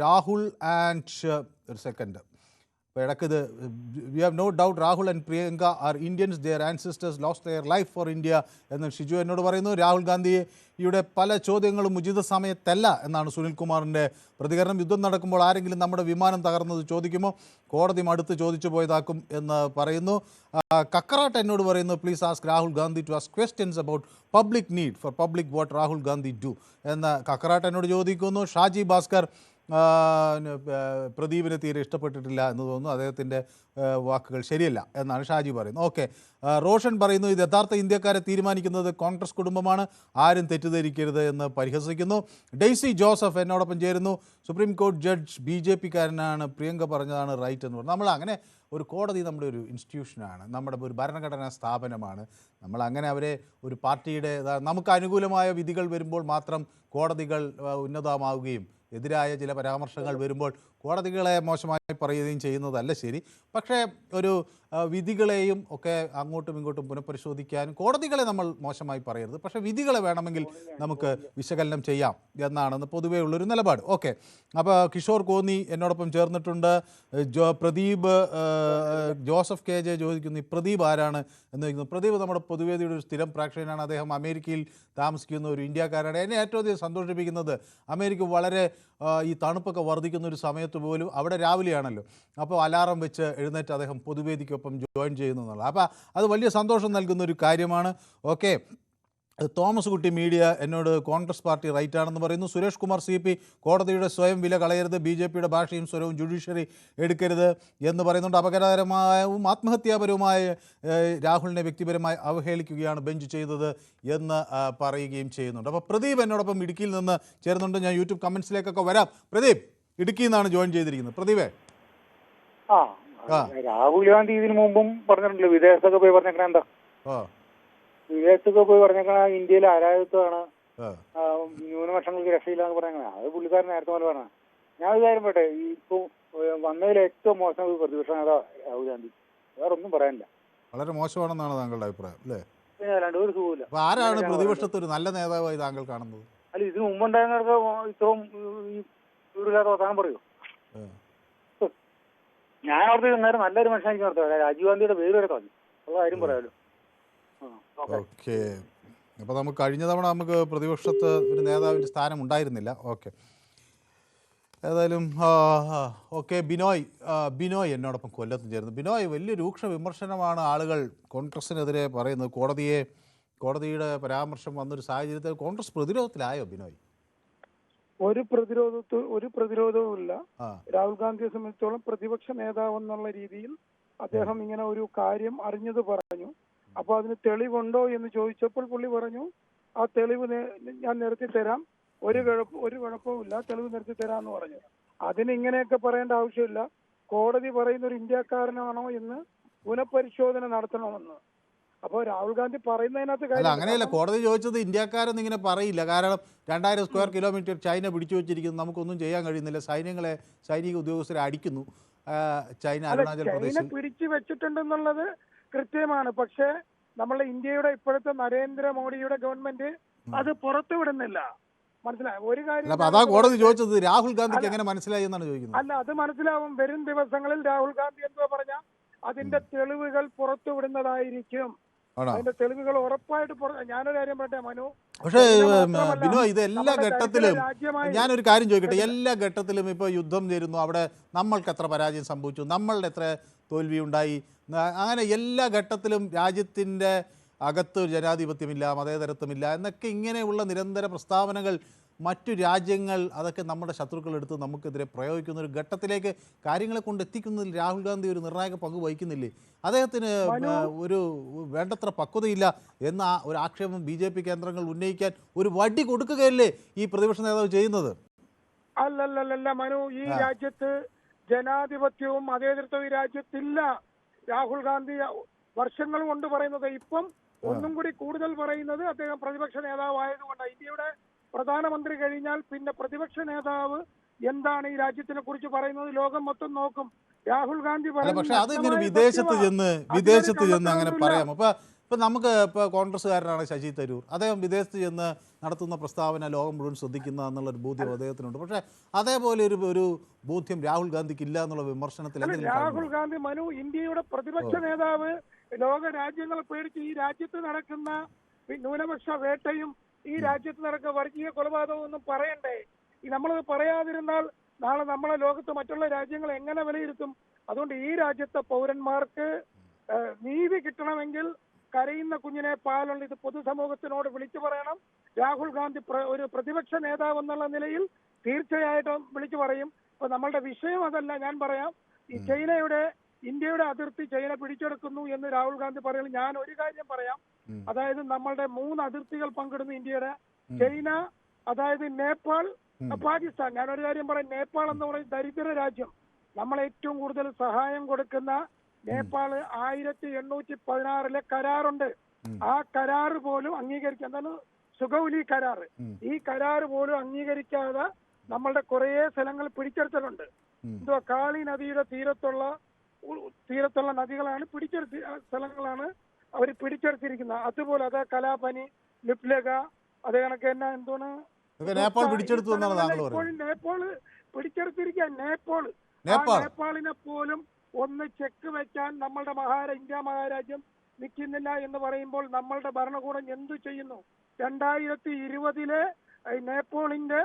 Rahul and ഒരു സെക്കൻഡ്, അപ്പോൾ ഇടയ്ക്കിത് we have no doubt Rahul and Priyanka are Indians, their ancestors lost their life for India എന്ന് ഷിജു എന്നോട് പറയുന്നു. രാഹുൽ ഗാന്ധിയുടെ പല ചോദ്യങ്ങളും ഉചിത സമയത്തല്ല എന്നാണ് സുനിൽ കുമാറിൻ്റെ പ്രതികരണം. യുദ്ധം നടക്കുമ്പോൾ ആരെങ്കിലും നമ്മുടെ വിമാനം തകർന്നത് ചോദിക്കുമോ? കോടതി മടുത്ത് ചോദിച്ചു പോയതാക്കും എന്ന് പറയുന്നു. കക്കറാട്ട് എന്നോട് പറയുന്നു, please ask Rahul Gandhi to ask questions about public need for public what Rahul Gandhi do എന്ന് കക്കറാട്ട് എന്നോട് ചോദിക്കുന്നു. ഷാജി ഭാസ്കർ പ്രദീപിനെ തീരെ ഇഷ്ടപ്പെട്ടിട്ടില്ല എന്ന് തോന്നുന്നു, അദ്ദേഹത്തിൻ്റെ വാക്കുകൾ ശരിയല്ല എന്നാണ് ഷാജി പറയുന്നത്. ഓക്കെ, റോഷൻ പറയുന്നു, ഇത് യഥാർത്ഥ ഇന്ത്യക്കാരെ തീരുമാനിക്കുന്നത് കോൺഗ്രസ് കുടുംബമാണ്, ആരും തെറ്റിദ്ധരിക്കരുത് എന്ന് പരിഹസിക്കുന്നു. ഡെയ്സി ജോസഫ് എന്നോടൊപ്പം ചേരുന്നു. സുപ്രീം കോടതി ജഡ്ജ് BJP-കാരനാണ്, പ്രിയങ്ക പറഞ്ഞതാണ് റൈറ്റ് എന്ന് പറഞ്ഞു. നമ്മൾ അങ്ങനെ ഒരു കോടതി നമ്മുടെ ഒരു ഇൻസ്റ്റിറ്റ്യൂഷനാണ്, നമ്മുടെ ഒരു ഭരണഘടനാ സ്ഥാപനമാണ്. നമ്മൾ അങ്ങനെ അവരെ ഒരു പാർട്ടിയുടെ നമുക്ക് അനുകൂലമായ വിധികൾ വരുമ്പോൾ മാത്രം കോടതികൾ ഉന്നതമാവുകയും എതിരായ ചില പരാമർശങ്ങൾ വരുമ്പോൾ കോടതികളെ മോശമായി പറയുകയും ചെയ്യുന്നതല്ല ശരി. പക്ഷേ ഒരു വിധികളെയും ഒക്കെ അങ്ങോട്ടും ഇങ്ങോട്ടും പുനഃപരിശോധിക്കാൻ കോടതികളെ നമ്മൾ മോശമായി പറയരുത്. പക്ഷേ വിധികളെ വേണമെങ്കിൽ നമുക്ക് വിശകലനം ചെയ്യാം എന്നാണെന്ന് പൊതുവേ ഉള്ളൊരു നിലപാട്. ഓക്കെ, അപ്പോൾ കിഷോർ കോന്നി എന്നോടൊപ്പം ചേർന്നിട്ടുണ്ട്. പ്രദീപ് ജോസഫ് KJ ചോദിക്കുന്നു, ഈ പ്രദീപ് ആരാണ് എന്ന് ചോദിക്കുന്നു. പ്രദീപ് നമ്മുടെ പൊതുവേദിയുടെ ഒരു സ്ഥിരം പ്രേക്ഷകനാണ്. അദ്ദേഹം അമേരിക്കയിൽ താമസിക്കുന്ന ഒരു ഇന്ത്യക്കാരാണ്. എന്നെ ഏറ്റവും അധികം സന്തോഷിപ്പിക്കുന്നത് അമേരിക്ക വളരെ ഈ തണുപ്പൊക്കെ വർദ്ധിക്കുന്ന ഒരു സമയത്ത് പോലും അവിടെ രാവിലെയാണല്ലോ, അപ്പോൾ അലാറം വെച്ച് എഴുന്നേറ്റ് അദ്ദേഹം പൊതുവേദിക്കൊപ്പം ജോയിൻ ചെയ്യുന്നു എന്നുള്ളത്. അപ്പോൾ അത് വലിയ സന്തോഷം നൽകുന്ന ഒരു കാര്യമാണ്. ഓക്കെ, തോമസ് കുട്ടി മീഡിയ എന്നോട് കോൺഗ്രസ് പാർട്ടി റൈറ്റ് ആണെന്ന് പറയുന്നു. സുരേഷ് കുമാർ CP കോടതിയുടെ സ്വയം വില കളയരുത്, BJP-യുടെ ഭാഷയും സ്വരവും ജുഡീഷ്യറി എടുക്കരുത് എന്ന് പറയുന്നുണ്ട്. അപകടകരമായും ആത്മഹത്യാപരവുമായ രാഹുലിനെ വ്യക്തിപരമായി അവഹേളിക്കുകയാണ് ബെഞ്ച് ചെയ്തത് എന്ന് പറയുകയും ചെയ്യുന്നുണ്ട്. അപ്പോൾ പ്രദീപ് എന്നോടൊപ്പം ഇടുക്കിയിൽ നിന്ന് ചേരുന്നുണ്ട്. ഞാൻ യൂട്യൂബ് കമൻസിലേക്കൊക്കെ വരാം. പ്രദീപ് ഇടുക്കിയിൽ നിന്നാണ് ജോയിൻ ചെയ്തിരിക്കുന്നത്. പ്രദീപേ, രാഹുൽ ഗാന്ധി ഇതിനു മുമ്പും പറഞ്ഞിട്ടുണ്ടല്ലോ വിദേശത്തൊക്കെ പോയി പറഞ്ഞേക്കണ എന്താ, വിദേശത്തൊക്കെ പോയി പറഞ്ഞേക്കണ ഇന്ത്യയിലെ ആരാധത്വമാണ്, ന്യൂനപക്ഷങ്ങൾക്ക് രക്ഷയില്ലാന്ന് പറഞ്ഞേക്കണ. അത് പുള്ളിക്കാരൻ നേരത്തെ പോലെ പറഞ്ഞ. ഞാൻ ഒരു കാര്യം പറയട്ടെ, ഇപ്പൊ വന്നതിൽ ഏറ്റവും മോശം പ്രതിപക്ഷ നേതാവ് രാഹുൽ ഗാന്ധി, വേറെ ഒന്നും പറയാനില്ല. വളരെ മോശമാണെന്നാണ് താങ്കളുടെ അഭിപ്രായം അല്ലേ? രണ്ടുപേരും സുഖമില്ല. ആരാണ് പ്രതിപക്ഷത്ത് ഒരു നല്ല നേതാവായി താങ്കൾ കാണുന്നത്? അല്ല, ഇതിനു മുമ്പുണ്ടായിരുന്നവർക്ക് ഇത്രയും ഇല്ലാത്ത വർത്താനം പറയൂ. ഞാൻ അവിടുത്തെ നേരം നല്ലൊരു മനുഷ്യനായിരിക്കും നടത്തുക. രാജീവ് ഗാന്ധിയുടെ പേര് വരെ തോന്നി ഉള്ള കാര്യം പറയാമല്ലോ. ഓക്കെ, അപ്പോൾ നമുക്ക് കഴിഞ്ഞ തവണ നമുക്ക് പ്രതിപക്ഷത്ത് ഒരു നേതാവിൻ്റെ സ്ഥാനം ഉണ്ടായിരുന്നില്ല. ഓക്കെ, ഏതായാലും ഓക്കെ. ബിനോയ് എന്നോടൊപ്പം കൊല്ലത്ത് ചേർന്നു. ബിനോയ്, വലിയ രൂക്ഷ വിമർശനമാണ് ആളുകൾ കോൺഗ്രസിനെതിരെ പറയുന്നത്. കോടതിയുടെ പരാമർശം വന്നൊരു സാഹചര്യത്തിൽ കോൺഗ്രസ് പ്രതിരോധത്തിലായോ ബിനോയ്? ഒരു പ്രതിരോധവും ഇല്ല. രാഹുൽ ഗാന്ധിയെ സംബന്ധിച്ചോളം പ്രതിപക്ഷ നേതാവ് എന്നുള്ള രീതിയിൽ അദ്ദേഹം ഇങ്ങനെ ഒരു കാര്യം അറിഞ്ഞത് പറഞ്ഞു. അപ്പൊ അതിന് തെളിവുണ്ടോ എന്ന് ചോദിച്ചപ്പോൾ പുള്ളി പറഞ്ഞു, ആ തെളിവ് ഞാൻ നിരത്തി തരാം, ഒരു കുഴപ്പവും ഇല്ല, തെളിവ് നിരത്തി തരാമെന്ന് പറഞ്ഞു. അതിന് ഇങ്ങനെയൊക്കെ പറയേണ്ട ആവശ്യമില്ല. കോടതി പറയുന്ന ഒരു ഇന്ത്യക്കാരനാണോ എന്ന് പുനഃപരിശോധന നടത്തണമെന്ന്. അപ്പോൾ രാഹുൽ ഗാന്ധി പറയുന്നതിനകത്ത് അല്ല, അങ്ങനെയല്ല. കോടതി ചോദിച്ചത് ഇന്ത്യക്കാരെന്ന് ഇങ്ങനെ പറയില്ല. കാരണം 2000 സ്ക്വയർ കിലോമീറ്റർ ചൈന പിടിച്ചു വെച്ചിരിക്കുന്നു, നമുക്കൊന്നും ചെയ്യാൻ കഴിയുന്നില്ല. സൈനിക ഉദ്യോഗസ്ഥരെ അടിക്കുന്നു ചൈന. അരുണാചൽ പ്രദേശ് പിടിച്ചു വെച്ചിട്ടുണ്ടെന്നുള്ളത് കൃത്യമാണ്. പക്ഷേ നമ്മളെ ഇന്ത്യയുടെ ഇപ്പോഴത്തെ നരേന്ദ്രമോദിയുടെ ഗവൺമെന്റ് അത് പുറത്തുവിടുന്നില്ല. മനസ്സിലായി ഒരു കാര്യം. അതാ കോടതി ചോദിച്ചത്, രാഹുൽ ഗാന്ധിക്ക് എങ്ങനെ മനസ്സിലായി എന്നാണ് ചോദിക്കുന്നത്. അല്ല, അത് മനസ്സിലാവും. വരും ദിവസങ്ങളിൽ രാഹുൽ ഗാന്ധി എന്തോ പറഞ്ഞ അതിന്റെ തെളിവുകൾ പുറത്തുവിടുന്നതായിരിക്കും. അതിന്റെ തെളിവുകൾ ഉറപ്പായിട്ട് ഞാനൊരു കാര്യം പറയട്ടെ മനു, പക്ഷേ ബിനോ, ഇത് എല്ലാ ഘട്ടത്തിലും ഞാനൊരു കാര്യം ചോദിക്കട്ടെ, എല്ലാ ഘട്ടത്തിലും ഇപ്പോൾ യുദ്ധം ചേരുന്നു, അവിടെ നമ്മൾക്ക് എത്ര പരാജയം സംഭവിച്ചു, നമ്മളുടെ എത്ര തോൽവി ഉണ്ടായി, അങ്ങനെ എല്ലാ ഘട്ടത്തിലും രാജ്യത്തിൻ്റെ അകത്ത് ജനാധിപത്യമില്ല, മതേതരത്വമില്ല എന്നൊക്കെ ഇങ്ങനെയുള്ള നിരന്തര പ്രസ്താവനകൾ മറ്റു രാജ്യങ്ങൾ അതൊക്കെ നമ്മുടെ ശത്രുക്കളെടുത്ത് നമുക്കെതിരെ പ്രയോഗിക്കുന്ന ഒരു ഘട്ടത്തിലേക്ക് കാര്യങ്ങളെ കൊണ്ട് എത്തിക്കുന്നതിൽ രാഹുൽ ഗാന്ധി ഒരു നിർണായക പങ്ക് വഹിക്കുന്നില്ലേ? അദ്ദേഹത്തിന് ഒരു വേണ്ടത്ര പക്വതയില്ല എന്ന ഒരു ആക്ഷേപം BJP കേന്ദ്രങ്ങൾ ഉന്നയിക്കാൻ ഒരു വടി കൊടുക്കുകയല്ലേ ഈ പ്രതിപക്ഷ നേതാവ് ചെയ്യുന്നത്? അല്ലല്ലല്ല മനു, ഈ രാജ്യത്ത് ജനാധിപത്യവും മതേതരത്വവും ഈ രാജ്യത്തില്ല. രാഹുൽ ഗാന്ധി വർഷങ്ങൾ കൊണ്ട് പറയുന്നത് ഇപ്പം ഒന്നും കൂടി കൂടുതൽ പറയുന്നത് അദ്ദേഹം പ്രതിപക്ഷ നേതാവായതുകൊണ്ടാണ്. ഇന്ത്യയുടെ പ്രധാനമന്ത്രി കഴിഞ്ഞാൽ പിന്നെ പ്രതിപക്ഷ നേതാവ് എന്താണ് ഈ രാജ്യത്തിനെ കുറിച്ച് പറയുന്നത് ലോകം മൊത്തം നോക്കും. രാഹുൽ ഗാന്ധി പക്ഷെ അതിങ്ങനെ വിദേശത്ത് ചെന്ന് അങ്ങനെ പറയാം. ഇപ്പം നമുക്ക് ഇപ്പോൾ കോൺഗ്രസ്സുകാരനാണ് ശശി തരൂർ, അദ്ദേഹം വിദേശത്ത് ചെന്ന് നടത്തുന്ന പ്രസ്താവന ലോകം മുഴുവൻ ശ്രദ്ധിക്കുന്ന എന്നുള്ളൊരു ബോധ്യം അദ്ദേഹത്തിനുണ്ട്. പക്ഷേ അതേപോലെ ഒരു ബോധ്യം രാഹുൽ ഗാന്ധിക്ക് ഇല്ല എന്നുള്ള വിമർശനത്തിൽ രാഹുൽ ഗാന്ധി മനു ഇന്ത്യയുടെ പ്രതിപക്ഷ നേതാവ് ലോക രാജ്യങ്ങൾ പേടിച്ച് ഈ രാജ്യത്ത് നടക്കുന്ന ന്യൂനപക്ഷ വേട്ടയും ഈ രാജ്യത്ത് നടക്കുന്ന വർഗീയ കൊലപാതകവും ഒന്നും പറയണ്ടേ? നമ്മളത് പറയാതിരുന്നാൽ നാളെ നമ്മളെ ലോകത്ത് മറ്റുള്ള രാജ്യങ്ങൾ എങ്ങനെ വിലയിരുത്തും? അതുകൊണ്ട് ഈ രാജ്യത്തെ പൗരന്മാർക്ക് നീതി കിട്ടണമെങ്കിൽ കരയുന്ന കുഞ്ഞിനെ പാലുള്ള ഇത് പൊതുസമൂഹത്തിനോട് വിളിച്ചു പറയണം. രാഹുൽ ഗാന്ധി ഒരു പ്രതിപക്ഷ നേതാവ് എന്നുള്ള നിലയിൽ തീർച്ചയായിട്ടും വിളിച്ചു പറയും. ഇപ്പൊ നമ്മളുടെ വിഷയം അതല്ല, ഞാൻ പറയാം. ഈ ഇന്ത്യയുടെ അതിർത്തി ചൈന പിടിച്ചെടുക്കുന്നു എന്ന് രാഹുൽ ഗാന്ധി പറയുന്നത്, ഞാൻ ഒരു കാര്യം പറയാം. അതായത് നമ്മളുടെ 3 അതിർത്തികൾ പങ്കിടുന്നു ഇന്ത്യയുടെ, ചൈന, അതായത് നേപ്പാൾ, പാകിസ്ഥാൻ. ഞാനൊരു കാര്യം പറയാം, നേപ്പാൾ എന്ന് പറയുന്ന ദരിദ്ര രാജ്യം, നമ്മൾ ഏറ്റവും കൂടുതൽ സഹായം കൊടുക്കുന്ന നേപ്പാള് 1816 കരാറുണ്ട്. ആ കരാറ് പോലും അംഗീകരിക്കാൻ, എന്താണ് സുഗൗലി കരാറ്, ഈ കരാറ് പോലും അംഗീകരിക്കാതെ നമ്മളുടെ കുറേ സ്ഥലങ്ങൾ പിടിച്ചെടുത്തിട്ടുണ്ട്. എന്തുവാ, കാളി നദിയുടെ തീരത്തുള്ള നദികളാണ് സ്ഥലങ്ങളാണ് അവർ പിടിച്ചെടുത്തിരിക്കുന്നത്. അതുപോലെ അത് കലാപനി, ലിപ്ലഗ, അതേ കണക്ക് തന്നെ എന്താണ് നേപ്പാൾ പിടിച്ചെടുത്തു നേപ്പാള് പിടിച്ചെടുത്തിരിക്കുക. നേപ്പാളിനെ പോലും ഒന്ന് ചെക്ക് വെക്കാൻ നമ്മളുടെ ഇന്ത്യ മഹാരാജ്യം നിൽക്കുന്നില്ല എന്ന് പറയുമ്പോൾ നമ്മളുടെ ഭരണകൂടം എന്തു ചെയ്യുന്നു? 2020 നേപ്പാളിന്റെ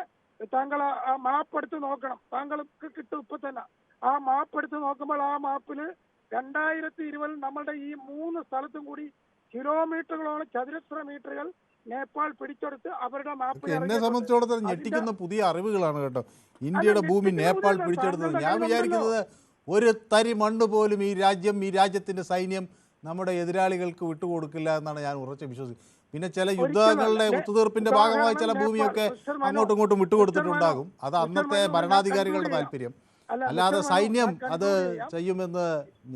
താങ്കൾ ആ മാപ്പ് എടുത്ത് നോക്കണം, താങ്കൾക്ക് കിട്ടും ഇപ്പൊ തന്നെ. ആ മാപ്പ് എടുത്ത് നോക്കുമ്പോൾ ആ മാപ്പില് 2020 നമ്മളുടെ ഈ 3 സ്ഥലത്തും കൂടി കിലോമീറ്ററുകളോളം ചതുരശ്ര മീറ്ററുകൾ നേപ്പാൾ പിടിച്ചെടുത്ത് അവരുടെ മാപ്പ്. എന്നെ സംബന്ധിച്ചിടത്തോളം ഞെട്ടിക്കുന്ന പുതിയ അറിവുകളാണ് കേട്ടോ. ഇന്ത്യയുടെ ഭൂമി നേപ്പാൾ പിടിച്ചെടുത്തത്. ഞാൻ വിചാരിക്കുന്നത് ഒരു തരി മണ്ണ് പോലും ഈ രാജ്യത്തിന്റെ സൈന്യം നമ്മുടെ എതിരാളികൾക്ക് വിട്ടുകൊടുക്കില്ല എന്നാണ് ഞാൻ ഉറച്ചു വിശ്വസിക്കുന്നത്. പിന്നെ ചില യുദ്ധങ്ങളുടെ ഒത്തുതീർപ്പിന്റെ ഭാഗമായി ചില ഭൂമിയൊക്കെ അങ്ങോട്ടും ഇങ്ങോട്ടും വിട്ടുകൊടുത്തിട്ടുണ്ടാകും. അത് അന്നത്തെ ഭരണാധികാരികളുടെ താല്പര്യം, അല്ലാതെ സൈന്യം അത് ചെയ്യുമെന്ന്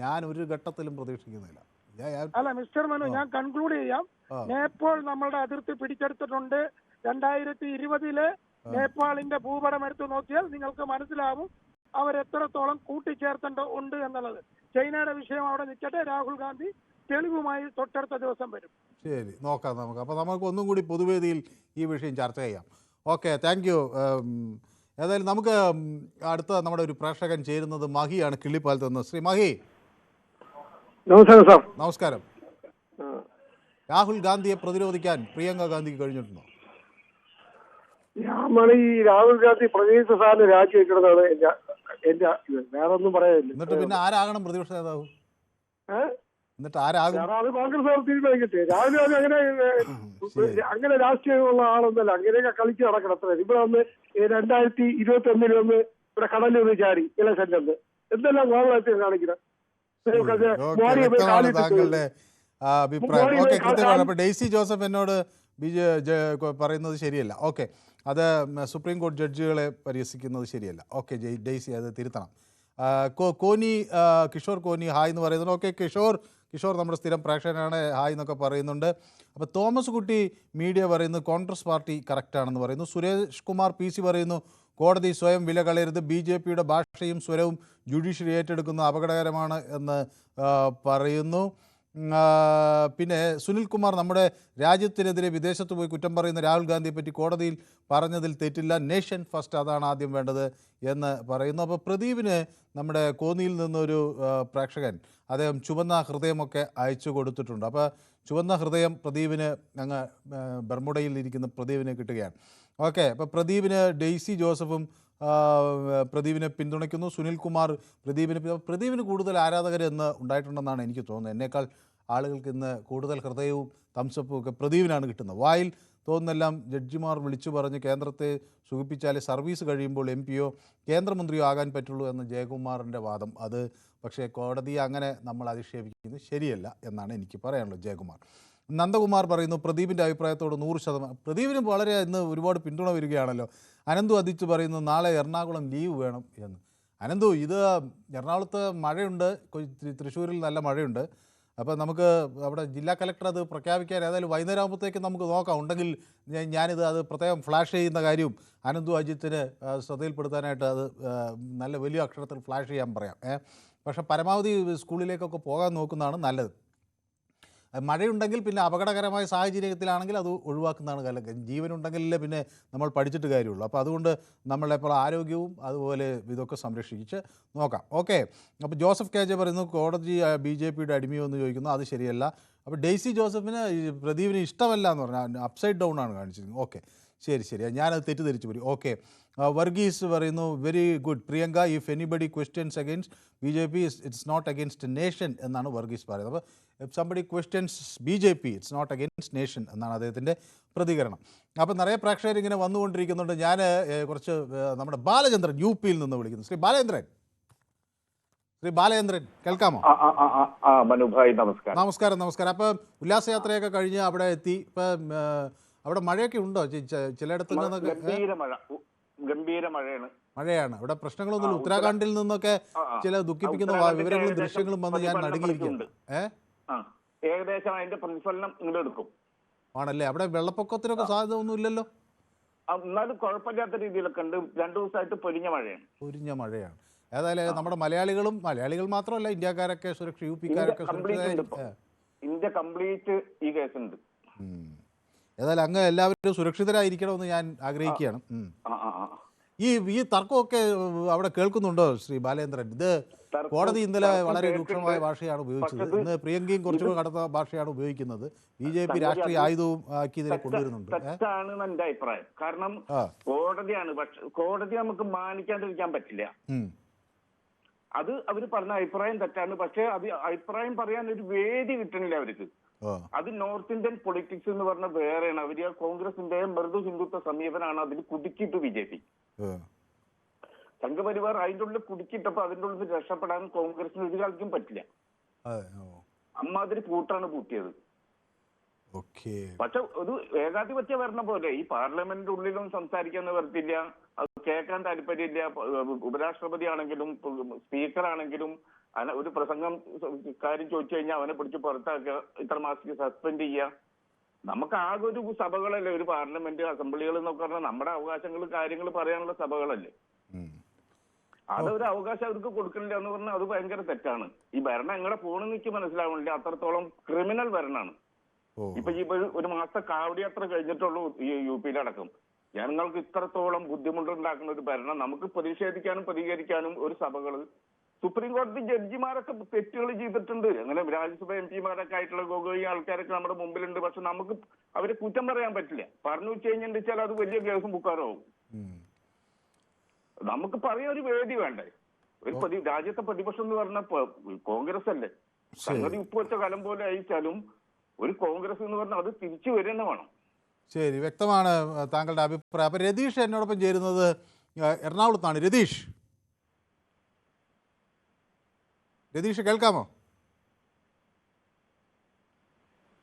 ഞാൻ ഒരു ഘട്ടത്തിലും പ്രതീക്ഷിക്കുന്നില്ല. അല്ല മിസ്റ്റർ മനു, ഞാൻ കൺക്ലൂഡ് ചെയ്യാം. നേപ്പാൾ നമ്മളുടെ അതിർത്തി പിടിച്ചെടുത്തിട്ടുണ്ട്. 2020 നേപ്പാളിന്റെ ഭൂപടം എടുത്ത് നോക്കിയാൽ നിങ്ങൾക്ക് മനസ്സിലാവും അവരെത്രത്തോളം കൂട്ടിച്ചേർത്തുണ്ട് എന്നുള്ളത്. ചൈനയുടെ വിഷയം അവിടെ നിൽക്കട്ടെ, രാഹുൽ ഗാന്ധി തെളിവുമായി തൊട്ടടുത്ത ദിവസം വരും. ശരി, നോക്കാം നമുക്ക്. അപ്പോൾ നമുക്ക് ഒന്നും കൂടി പൊതുവേദിയിൽ ഈ വിഷയം ചർച്ച ചെയ്യാം. Okay, thank you. ഏതായാലും നമുക്ക് അടുത്ത നമ്മുടെ ഒരു പ്രേക്ഷകൻ ചേരുന്നത് മഹിയാണ്, കിള്ളിപ്പാലത്ത് നിന്ന്. ശ്രീ മഹി, നമസ്കാരം സാർ. നമസ്കാരം. രാഹുൽ ഗാന്ധിയെ പ്രതിരോധിക്കാൻ പ്രിയങ്ക ഗാന്ധിക്ക് കഴിഞ്ഞിട്ടുണ്ടോ? ഈ രാഹുൽ ഗാന്ധി പ്രതിപക്ഷ സ്ഥാനം രാജിവെക്കണമെന്നാണ് എന്റെ വേറെ ഒന്നും പറയാനില്ല. എന്നിട്ട് പിന്നെ ആരാകണം പ്രതിപക്ഷ നേതാവ്? എന്നിട്ട് ആരാകും? അത് കോൺഗ്രസ് തീരുമാനിക്കട്ടെ. രാഹുൽ ഗാന്ധി അങ്ങനെ രാഷ്ട്രീയമുള്ള ആളൊന്നല്ല, അങ്ങനെയൊക്കെ കളിച്ച് നടക്കണം. അത്ര ഇവിടെ വന്ന് 2021 വന്ന് ഇവിടെ കടലിൽ നിന്ന് ചാടി ഇലക്ഷൻ്റെ എന്തെല്ലാം കോളത്തിൽ കാണിക്കണം. താങ്കളുടെ അഭിപ്രായം ഓക്കെ, കൃത്യമാണ്. അപ്പോൾ ഡെയ്സി ജോസഫ് എന്നോട് പറയുന്നത് ശരിയല്ല. ഓക്കെ, അത് സുപ്രീം കോടതി ജഡ്ജികളെ പരിഹസിക്കുന്നത് ശരിയല്ല. ഓക്കെ ഡെയ്സി, അത് തിരുത്തണം. കിഷോർ കോന്നി ഹായ് എന്ന് പറയുന്നുണ്ട്. ഓക്കെ കിഷോർ നമ്മുടെ സ്ഥിരം പ്രേക്ഷകനാണ്, ഹായ് എന്നൊക്കെ പറയുന്നുണ്ട്. അപ്പോൾ തോമസ് കുട്ടി മീഡിയ പറയുന്നു കോൺഗ്രസ് പാർട്ടി കറക്റ്റാണെന്ന് പറയുന്നു. സുരേഷ് കുമാർ PC പറയുന്നു കോടതി സ്വയം വില കളയരുത്, BJPയുടെ ഭാഷയും സ്വരവും ജുഡീഷ്യറി ഏറ്റെടുക്കുന്നത് അപകടകരമാണ് എന്ന് പറയുന്നു. പിന്നെ സുനിൽകുമാർ, നമ്മുടെ രാജ്യത്തിനെതിരെ വിദേശത്ത് പോയി കുറ്റം പറയുന്ന രാഹുൽ ഗാന്ധിയെ പറ്റി കോടതിയിൽ പറഞ്ഞതിൽ തെറ്റില്ല, നേഷൻ ഫസ്റ്റ് അതാണ് ആദ്യം വേണ്ടത് എന്ന് പറയുന്നു. അപ്പോൾ പ്രദീപിന് നമ്മുടെ കോന്നിയിൽ നിന്നൊരു പ്രേക്ഷകൻ അദ്ദേഹം ചുവന്ന ഹൃദയമൊക്കെ അയച്ചു കൊടുത്തിട്ടുണ്ട്. അപ്പോൾ ചുവന്ന ഹൃദയം പ്രദീപിന് അങ്ങ് ബർമുഡയിൽ ഇരിക്കുന്ന പ്രദീപിന് കിട്ടുകയാണ്. ഓക്കെ, അപ്പോൾ പ്രദീപിന് ഡെയ്സി ജോസഫും പ്രദീപിനെ പിന്തുണയ്ക്കുന്നു. സുനിൽകുമാർ പ്രദീപിന് കൂടുതൽ ആരാധകർ എന്ന് ഉണ്ടായിട്ടുണ്ടെന്നാണ് എനിക്ക് തോന്നുന്നത്. എന്നേക്കാൾ ആളുകൾക്ക് ഇന്ന് കൂടുതൽ ഹൃദയവും തംസപ്പും ഒക്കെ പ്രദീപിനാണ് കിട്ടുന്നത്. വായിൽ തോന്നുന്നെല്ലാം ജഡ്ജിമാർ വിളിച്ചു പറഞ്ഞ് കേന്ദ്രത്തെ സുഖിപ്പിച്ചാലേ സർവീസ് കഴിയുമ്പോൾ MP-യോ കേന്ദ്രമന്ത്രിയോ ആകാൻ പറ്റുള്ളൂ എന്ന് ജയകുമാറിൻ്റെ വാദം. അത് പക്ഷേ കോടതിയെ അങ്ങനെ നമ്മൾ അധിക്ഷേപിക്കുന്നത് ശരിയല്ല എന്നാണ് എനിക്ക് പറയാനുള്ളത്. ജയകുമാർ. നന്ദകുമാർ പറയുന്നു പ്രദീപിൻ്റെ അഭിപ്രായത്തോട് 100%. പ്രദീപിന് വളരെ ഇന്ന് ഒരുപാട് പിന്തുണ വരികയാണല്ലോ. അനന്തു അതിച്ച് പറയുന്നു നാളെ എറണാകുളം ലീവ് വേണം എന്ന്. അനന്തു, ഇത് എറണാകുളത്ത് മഴയുണ്ട്, തൃശ്ശൂരിൽ നല്ല മഴയുണ്ട്. അപ്പോൾ നമുക്ക് അവിടെ ജില്ലാ കലക്ടർ അത് പ്രഖ്യാപിക്കാൻ ഏതായാലും വൈകുന്നേരം ആകുമ്പോഴത്തേക്ക് നമുക്ക് നോക്കാം. ഉണ്ടെങ്കിൽ അത് പ്രത്യേകം ഫ്ലാഷ് ചെയ്യുന്ന കാര്യവും അനന്തു അജിത്തിന് ശ്രദ്ധയിൽപ്പെടുത്താനായിട്ട് അത് നല്ല വലിയ അക്ഷരത്തിൽ ഫ്ലാഷ് ചെയ്യാൻ പറയാം. പക്ഷേ പരമാവധി സ്കൂളിലേക്കൊക്കെ പോകാൻ നോക്കുന്നതാണ് നല്ലത്. മഴയുണ്ടെങ്കിൽ പിന്നെ അപകടകരമായ സാഹചര്യത്തിലാണെങ്കിൽ അത് ഒഴിവാക്കുന്നതാണ് ജീവനുണ്ടെങ്കിലേ പിന്നെ നമ്മൾ പഠിച്ചിട്ട് കാര്യമുള്ളൂ. അപ്പോൾ അതുകൊണ്ട് നമ്മളെപ്പോൾ ആരോഗ്യവും അതുപോലെ ഇതൊക്കെ സംരക്ഷിച്ച് നോക്കാം. ഓക്കെ, അപ്പോൾ ജോസഫ് KJ പറയുന്നു കോടതി BJPയുടെ അടിമയോ എന്ന് ചോദിക്കുന്നു. അത് ശരിയല്ല. അപ്പോൾ ഡെയ്സി ജോസഫിന് പ്രദീപിന് ഇഷ്ടമല്ല എന്ന് പറഞ്ഞാൽ അപ്സൈഡ് ഡൗൺ ആണ് കാണിച്ചിരിക്കുന്നത്. ഓക്കെ, ശരി, ഞാനത് തെറ്റിദ്ധരിച്ചു പോയി. ഓക്കെ, വർഗീസ് പറയുന്നു very good Priyanka, if anybody questions against BJP it's not against nation എന്നാണ് വർഗീസ് പറയുന്നത്. അപ്പോൾ if somebody questions BJP it's not against nation എന്നാണ് അദ്ദേഹത്തിൻ്റെ പ്രതികരണം. അപ്പോൾ നിറയെ പ്രേക്ഷകർ ഇങ്ങനെ വന്നുകൊണ്ടിരിക്കുന്നുണ്ട്. ഞാൻ കുറച്ച് നമ്മുടെ ബാലചന്ദ്രൻ UP-യിൽ നിന്ന് വിളിക്കുന്നു. ശ്രീ ബാലചന്ദ്രൻ കേൾക്കാമോ? നമസ്കാരം. അപ്പോൾ ഉല്ലാസയാത്രയൊക്കെ കഴിഞ്ഞ് അവിടെ എത്തി. ഇപ്പം അവിടെ മഴയൊക്കെ ഉണ്ടോ? ചിലയിടത്ത് ഗംഭീര മഴയാണ്. ഇവിടെ പ്രശ്നങ്ങളൊന്നുമില്ല. ഉത്തരാഖണ്ഡിൽ നിന്നൊക്കെ ചില ദുഃഖിപ്പിക്കുന്ന വിവരങ്ങളും ദൃശ്യങ്ങളും വന്ന് ഞാൻ നടുങ്ങിയിരിക്കുന്നു. ഏകദേശം അതിന്റെ പ്രതിഫലനം ഇങ്ങോട്ട് എടുക്കും ആണല്ലേ? അവിടെ വെള്ളപ്പൊക്കത്തിനൊക്കെ സാധ്യത ഒന്നും ഇല്ലല്ലോ? എന്നാലും കുഴപ്പമില്ലാത്ത രീതിയിലൊക്കെ ഉണ്ട്. 2 ദിവസമായിട്ട് പൊരിഞ്ഞ മഴയാണ്. ഏതായാലും നമ്മുടെ മലയാളികൾ മാത്രമല്ല, ഇന്ത്യക്കാരൊക്കെ സുരക്ഷ, UP-ക്കാരൊക്കെ ഇന്ത്യ കംപ്ലീറ്റ് ഈ കേസുണ്ട്. ഏതായാലും അങ്ങ് എല്ലാവരും സുരക്ഷിതരായിരിക്കണമെന്ന് ഞാൻ ആഗ്രഹിക്കുകയാണ്. ഈ തർക്കമൊക്കെ അവിടെ കേൾക്കുന്നുണ്ടോ ശ്രീ ബാലേന്ദ്രൻ? ഇത് കോടതി ഇന്നലെ വളരെ രൂക്ഷമായ ഭാഷയാണ് ഉപയോഗിച്ചത്. ഇന്ന് പ്രിയങ്കയും കുറച്ചുകൂടെ കടുത്ത ഭാഷയാണ് ഉപയോഗിക്കുന്നത്. BJP രാഷ്ട്രീയ ആയുധവും ആക്കി ഇതിനെ കൊണ്ടുവരുന്നുണ്ട്. തെറ്റാണ് എന്റെ അഭിപ്രായം. കാരണം കോടതിയാണ്, പക്ഷെ കോടതി നമുക്ക് മാനിക്കാണ്ടിരിക്കാൻ പറ്റില്ല. അത് അവര് പറഞ്ഞ അഭിപ്രായം തെറ്റാണ്. പക്ഷെ അത് അഭിപ്രായം പറയാൻ ഒരു വേദി കിട്ടണില്ല അവർക്ക്. അത് നോർത്ത് ഇന്ത്യൻ പൊളിറ്റിക്സ് എന്ന് പറഞ്ഞ വേറെയാണ്. അവര് കോൺഗ്രസിന്റെ മൃദു ഹിന്ദുത്വ സമീപനാണ് അതിൽ കുടുക്കിയിട്ട് BJP സംഘപരിവാർ അതിൻ്റെ ഉള്ളിൽ കുടുക്കിയിട്ടപ്പോ അതിൻ്റെ ഉള്ളിൽ രക്ഷപ്പെടാൻ കോൺഗ്രസിന് ഒരു കാലത്തും പറ്റില്ല. അമ്മാതിരി കൂട്ടാണ് കൂട്ടിയത്. പക്ഷെ ഒരു ഏകാധിപത്യ ഭരണ പോലെ ഈ പാർലമെന്റിന്റെ ഉള്ളിലും സംസാരിക്കാൻ വരത്തില്ല, അത് കേൾക്കാൻ താല്പര്യമില്ല. ഉപരാഷ്ട്രപതി ആണെങ്കിലും സ്പീക്കർ ആണെങ്കിലും ഒരു പ്രസംഗം കാര്യം ചോദിച്ചു കഴിഞ്ഞാൽ അവനെ പിടിച്ച് പുറത്താക്കുക, ഇത്ര മാസത്തേക്ക് സസ്പെൻഡ് ചെയ്യുക. നമുക്ക് ആകെ ഒരു സഭകളല്ലേ ഒരു പാർലമെന്റ്, അസംബ്ലികൾ എന്നൊക്കെ പറഞ്ഞാൽ നമ്മുടെ അവകാശങ്ങൾ കാര്യങ്ങൾ പറയാനുള്ള സഭകളല്ലേ. അതൊരു അവകാശം അവർക്ക് കൊടുക്കണില്ല എന്ന് പറഞ്ഞാൽ അത് ഭയങ്കര തെറ്റാണ്. ഈ ഭരണം എങ്ങനെ പോണെന്ന് എനിക്ക് മനസ്സിലാവണില്ല. അത്രത്തോളം ക്രിമിനൽ ഭരണമാണ്. ഇപ്പൊ ഒരു മാസത്തെ കാവടി യാത്ര കഴിഞ്ഞിട്ടുള്ളൂ ഈ UP-യിലടക്കം. ജനങ്ങൾക്ക് ഇത്രത്തോളം ബുദ്ധിമുട്ടുണ്ടാക്കുന്ന ഒരു ഭരണം നമുക്ക് പ്രതിഷേധിക്കാനും പ്രതികരിക്കാനും ഒരു സഭകള്, സുപ്രീം കോടതി ജഡ്ജിമാരൊക്കെ തെറ്റുകൾ ചെയ്തിട്ടുണ്ട്. അങ്ങനെ രാജ്യസഭ MP-മാരൊക്കെ ആയിട്ടുള്ള ഗൊഗോയി ആൾക്കാരൊക്കെ നമ്മുടെ മുമ്പിലുണ്ട്. പക്ഷെ നമുക്ക് അവരെ കുറ്റം പറയാൻ പറ്റില്ല. പറഞ്ഞു വെച്ച് കഴിഞ്ഞാൽ അത് വലിയ കേസും ബുക്കാറാവും. നമുക്ക് പറയാൻ ഒരു വേദി വേണ്ടേ? ഒരു രാജ്യത്തെ പ്രതിപക്ഷം എന്ന് പറഞ്ഞ കോൺഗ്രസ് അല്ലേ. സംഗതി ഉപ്പുവെച്ച കലം പോലെ അയച്ചാലും ഒരു കോൺഗ്രസ് എന്ന് പറഞ്ഞാൽ അത് തിരിച്ചു വരെന്നെ വേണം. ശരി, വ്യക്തമാണ് താങ്കളുടെ അഭിപ്രായം. അപ്പൊ രതീഷ് എന്നോടൊപ്പം ചേരുന്നത് എറണാകുളത്താണ്. രതീഷ് കേൾക്കാമോ?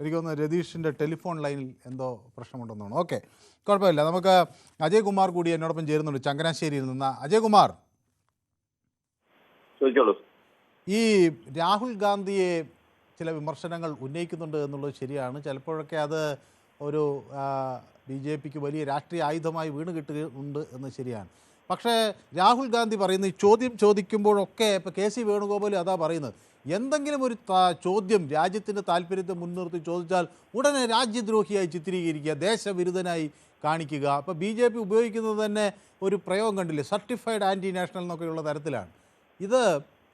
എനിക്ക് തോന്നുന്നു രതീഷിൻ്റെ ടെലിഫോൺ ലൈനിൽ എന്തോ പ്രശ്നമുണ്ടെന്ന് തോന്നുന്നു. ഓക്കെ, കുഴപ്പമില്ല. നമുക്ക് അജയ് കുമാർ കൂടി എന്നോടൊപ്പം ചേരുന്നുണ്ട് ചങ്ങനാശ്ശേരിയിൽ നിന്ന്. അജയ് കുമാർ, ഈ രാഹുൽ ഗാന്ധിയെ ചില വിമർശനങ്ങൾ ഉന്നയിക്കുന്നുണ്ട് എന്നുള്ളത് ശരിയാണ്. ചിലപ്പോഴൊക്കെ അത് ഒരു BJPക്ക് വലിയ രാഷ്ട്രീയ ആയുധമായി വീണ് കിട്ടുന്നുണ്ട് എന്ന് ശരിയാണ്. പക്ഷേ രാഹുൽ ഗാന്ധി പറയുന്ന ഈ ചോദ്യം ചോദിക്കുമ്പോഴൊക്കെ ഇപ്പോൾ കെ സി വേണുഗോപാലും അതാ പറയുന്നത്, എന്തെങ്കിലും ഒരു ചോദ്യം രാജ്യത്തിൻ്റെ താല്പര്യത്തെ മുൻനിർത്തി ചോദിച്ചാൽ ഉടനെ രാജ്യദ്രോഹിയായി ചിത്രീകരിക്കുക, ദേശവിരുദ്ധനായി കാണിക്കുക. അപ്പോൾ BJP ഉപയോഗിക്കുന്നത് തന്നെ ഒരു പ്രയോഗം കണ്ടില്ലേ, സർട്ടിഫൈഡ് ആൻറ്റി നാഷണൽ എന്നൊക്കെയുള്ള തരത്തിലാണ്. ഇത്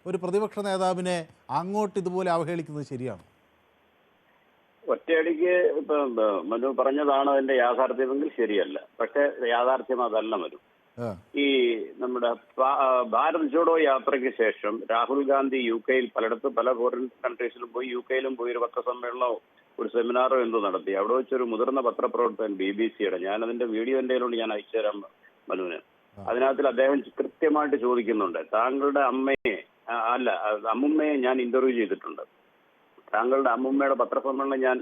ഒരു പ്രതിപക്ഷ നേതാവിനെ അങ്ങോട്ട് ഇതുപോലെ അവഹേളിക്കുന്നത് ശരിയാണ്? ഒറ്റയടിക്ക് ഇപ്പം മനു പറഞ്ഞതാണ് അതിന്റെ യാഥാർത്ഥ്യമെങ്കിൽ ശരിയല്ല. പക്ഷെ യാഥാർത്ഥ്യം അതല്ല മനു. ഈ നമ്മുടെ ഭാരത് ജോഡോ യാത്രയ്ക്ക് ശേഷം രാഹുൽ ഗാന്ധി UK പലയിടത്തും പല ഫോറിൻ കൺട്രീസിലും പോയി, UK പോയി ഒരു പത്രസമ്മേളനമോ ഒരു സെമിനാറോ എന്തോ നടത്തി. അവിടെ വെച്ചൊരു മുതിർന്ന പത്രപ്രവർത്തകൻ BBC-യുടെ, ഞാൻ അതിന്റെ വീഡിയോ എന്തെങ്കിലും ഞാൻ അയച്ചു തരാം മനുവിന്. അതിനകത്തിൽ അദ്ദേഹം കൃത്യമായിട്ട് ചോദിക്കുന്നുണ്ട്, താങ്കളുടെ അമ്മുമ്മയെ ഞാൻ ഇന്റർവ്യൂ ചെയ്തിട്ടുണ്ട്, താങ്കളുടെ അമ്മുമ്മയുടെ പത്രസമ്മേളനം ഞാൻ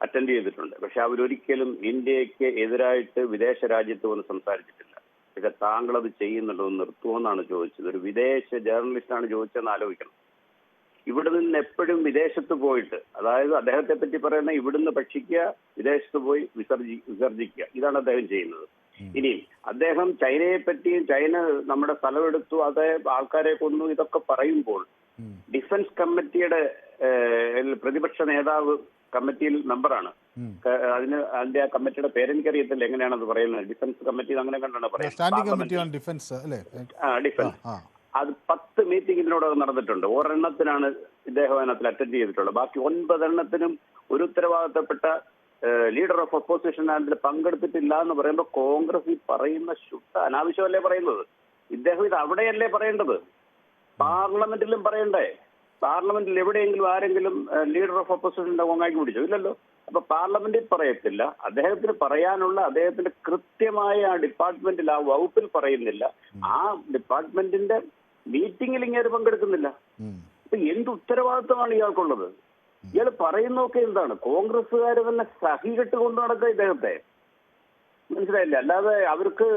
അറ്റൻഡ് ചെയ്തിട്ടുണ്ട്, പക്ഷെ അവരൊരിക്കലും ഇന്ത്യക്ക് എതിരായിട്ട് വിദേശ രാജ്യത്ത് വന്ന് സംസാരിച്ചിട്ടില്ല. പക്ഷെ താങ്കൾ അത് ചെയ്യുന്നുണ്ടോ, നിർത്തുമെന്നാണ് ചോദിച്ചത്. ഒരു വിദേശ ജേർണലിസ്റ്റാണ് ചോദിച്ചതെന്ന് ആലോചിക്കണം. ഇവിടെ നിന്ന് എപ്പോഴും വിദേശത്ത് പോയിട്ട്, അതായത് അദ്ദേഹത്തെ പറ്റി പറയുന്ന ഇവിടുന്ന് ഭക്ഷിക്കുക, വിദേശത്ത് പോയി വിസർജിക്കുക, ഇതാണ് അദ്ദേഹം ചെയ്യുന്നത്. ഇനി അദ്ദേഹം ചൈനയെ പറ്റിയും ചൈന നമ്മുടെ സ്ഥലമെടുത്തു, അതേ ആൾക്കാരെ കൊന്നു, ഇതൊക്കെ പറയുമ്പോൾ ഡിഫൻസ് കമ്മിറ്റിയുടെ പ്രതിപക്ഷ നേതാവ് കമ്മിറ്റിയിൽ മെമ്പറാണ്. അതിന്റെ ആ കമ്മിറ്റിയുടെ പേരെനിക്കറിയത്തില്ല, എങ്ങനെയാണത് പറയുന്നത്, ഡിഫൻസ് കമ്മിറ്റി അങ്ങനെ കണ്ടാണ് പറയുന്നത്, ഡിഫൻസ്. അത് 10 മീറ്റിംഗ് ഇതിനോടകം നടന്നിട്ടുണ്ട്. ഒരെണ്ണത്തിനാണ് ഇദ്ദേഹം അതിനകത്തിൽ അറ്റൻഡ് ചെയ്തിട്ടുള്ളത്. ബാക്കി 9 എണ്ണത്തിനും ഒരു ഉത്തരവാദിത്തപ്പെട്ട ലീഡർ ഓഫ് ഒപ്പോസിഷൻ അതിൽ പങ്കെടുത്തിട്ടില്ല എന്ന് പറയുമ്പോൾ കോൺഗ്രസ് ഈ പറയുന്ന ശുദ്ധ അനാവശ്യമല്ലേ പറയുന്നത്? ഇദ്ദേഹം ഇത് അവിടെയല്ലേ പറയേണ്ടത്, പാർലമെന്റിലും പറയണ്ടേ? പാർലമെന്റിൽ എവിടെയെങ്കിലും ആരെങ്കിലും ലീഡർ ഓഫ് ഒപ്പോസിഷന്റെ കൊങ്ങാക്കി പിടിച്ചോ? ഇല്ലല്ലോ. അപ്പൊ പാർലമെന്റിൽ പറയത്തില്ല, അദ്ദേഹത്തിന് പറയാനുള്ള അദ്ദേഹത്തിന്റെ കൃത്യമായ ആ ഡിപ്പാർട്ട്മെന്റിൽ ആ വകുപ്പിൽ പറയുന്നില്ല, ആ ഡിപ്പാർട്ട്മെന്റിന്റെ മീറ്റിംഗിൽ ഇങ്ങനെ പങ്കെടുക്കുന്നില്ല. അപ്പൊ എന്ത് ഉത്തരവാദിത്തമാണ് ഇയാൾക്കുള്ളത്? ഇയാൾ പറയുന്നതൊക്കെ എന്താണ്? കോൺഗ്രസ്സുകാർ തന്നെ സഹികെട്ട് കൊണ്ടു നടക്കുക ഇദ്ദേഹത്തെ, മനസ്സിലായില്ല? അല്ലാതെ അവർക്ക്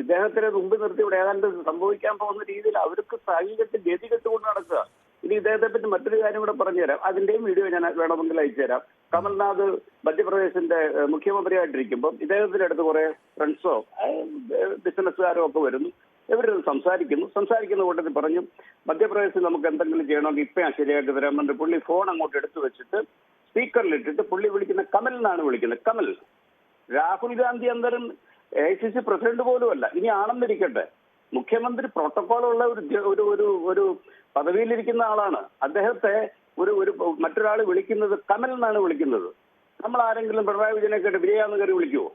ഇദ്ദേഹത്തിനെ മുമ്പിൽ നിർത്തി ഇവിടെ ഏതാണ്ട് സംഭവിക്കാൻ പോകുന്ന രീതിയിൽ അവർക്ക് സഹികെട്ട് ഗതികെട്ട് കൊണ്ട് നടക്കുക. ഇനി ഇദ്ദേഹത്തെ പറ്റി മറ്റൊരു കാര്യം കൂടെ പറഞ്ഞുതരാം, അതിന്റെയും വീഡിയോ ഞാൻ വേണമെങ്കിൽ അയച്ചു തരാം. കമൽനാഥ് മധ്യപ്രദേശിന്റെ മുഖ്യമന്ത്രിയായിട്ടിരിക്കുമ്പോൾ ഇദ്ദേഹത്തിന്റെ അടുത്ത് കുറെ ഫ്രണ്ട്സോ ബിസിനസ്സുകാരോ ഒക്കെ വരുന്നു, ഇവരത് സംസാരിക്കുന്ന കൂട്ടത്തിൽ പറഞ്ഞു, മധ്യപ്രദേശിൽ നമുക്ക് എന്തെങ്കിലും ചെയ്യണമെങ്കിൽ ഇപ്പൊ ഞാൻ ശരിയായിട്ട് തരാൻ വേണ്ടി പുള്ളി ഫോൺ അങ്ങോട്ട് എടുത്തു വെച്ചിട്ട് സ്പീക്കറിലിട്ടിട്ട് പുള്ളി വിളിക്കുന്ന കമൽ എന്നാണ് വിളിക്കുന്നത്. കമൽ. രാഹുൽ ഗാന്ധി അന്തരം AICC പ്രസിഡന്റ് പോലും അല്ല, ഇനി ആണെന്നിരിക്കട്ടെ, മുഖ്യമന്ത്രി പ്രോട്ടോകോളുള്ള ഒരു പദവിയിലിരിക്കുന്ന ആളാണ്. അദ്ദേഹത്തെ ഒരു മറ്റൊരാൾ വിളിക്കുന്നത് കമൽ എന്നാണ് വിളിക്കുന്നത്. നമ്മൾ ആരെങ്കിലും പിണറായി വിജയനെ കേട്ട് വിജയാന്ന് കയറി വിളിക്കുവോ?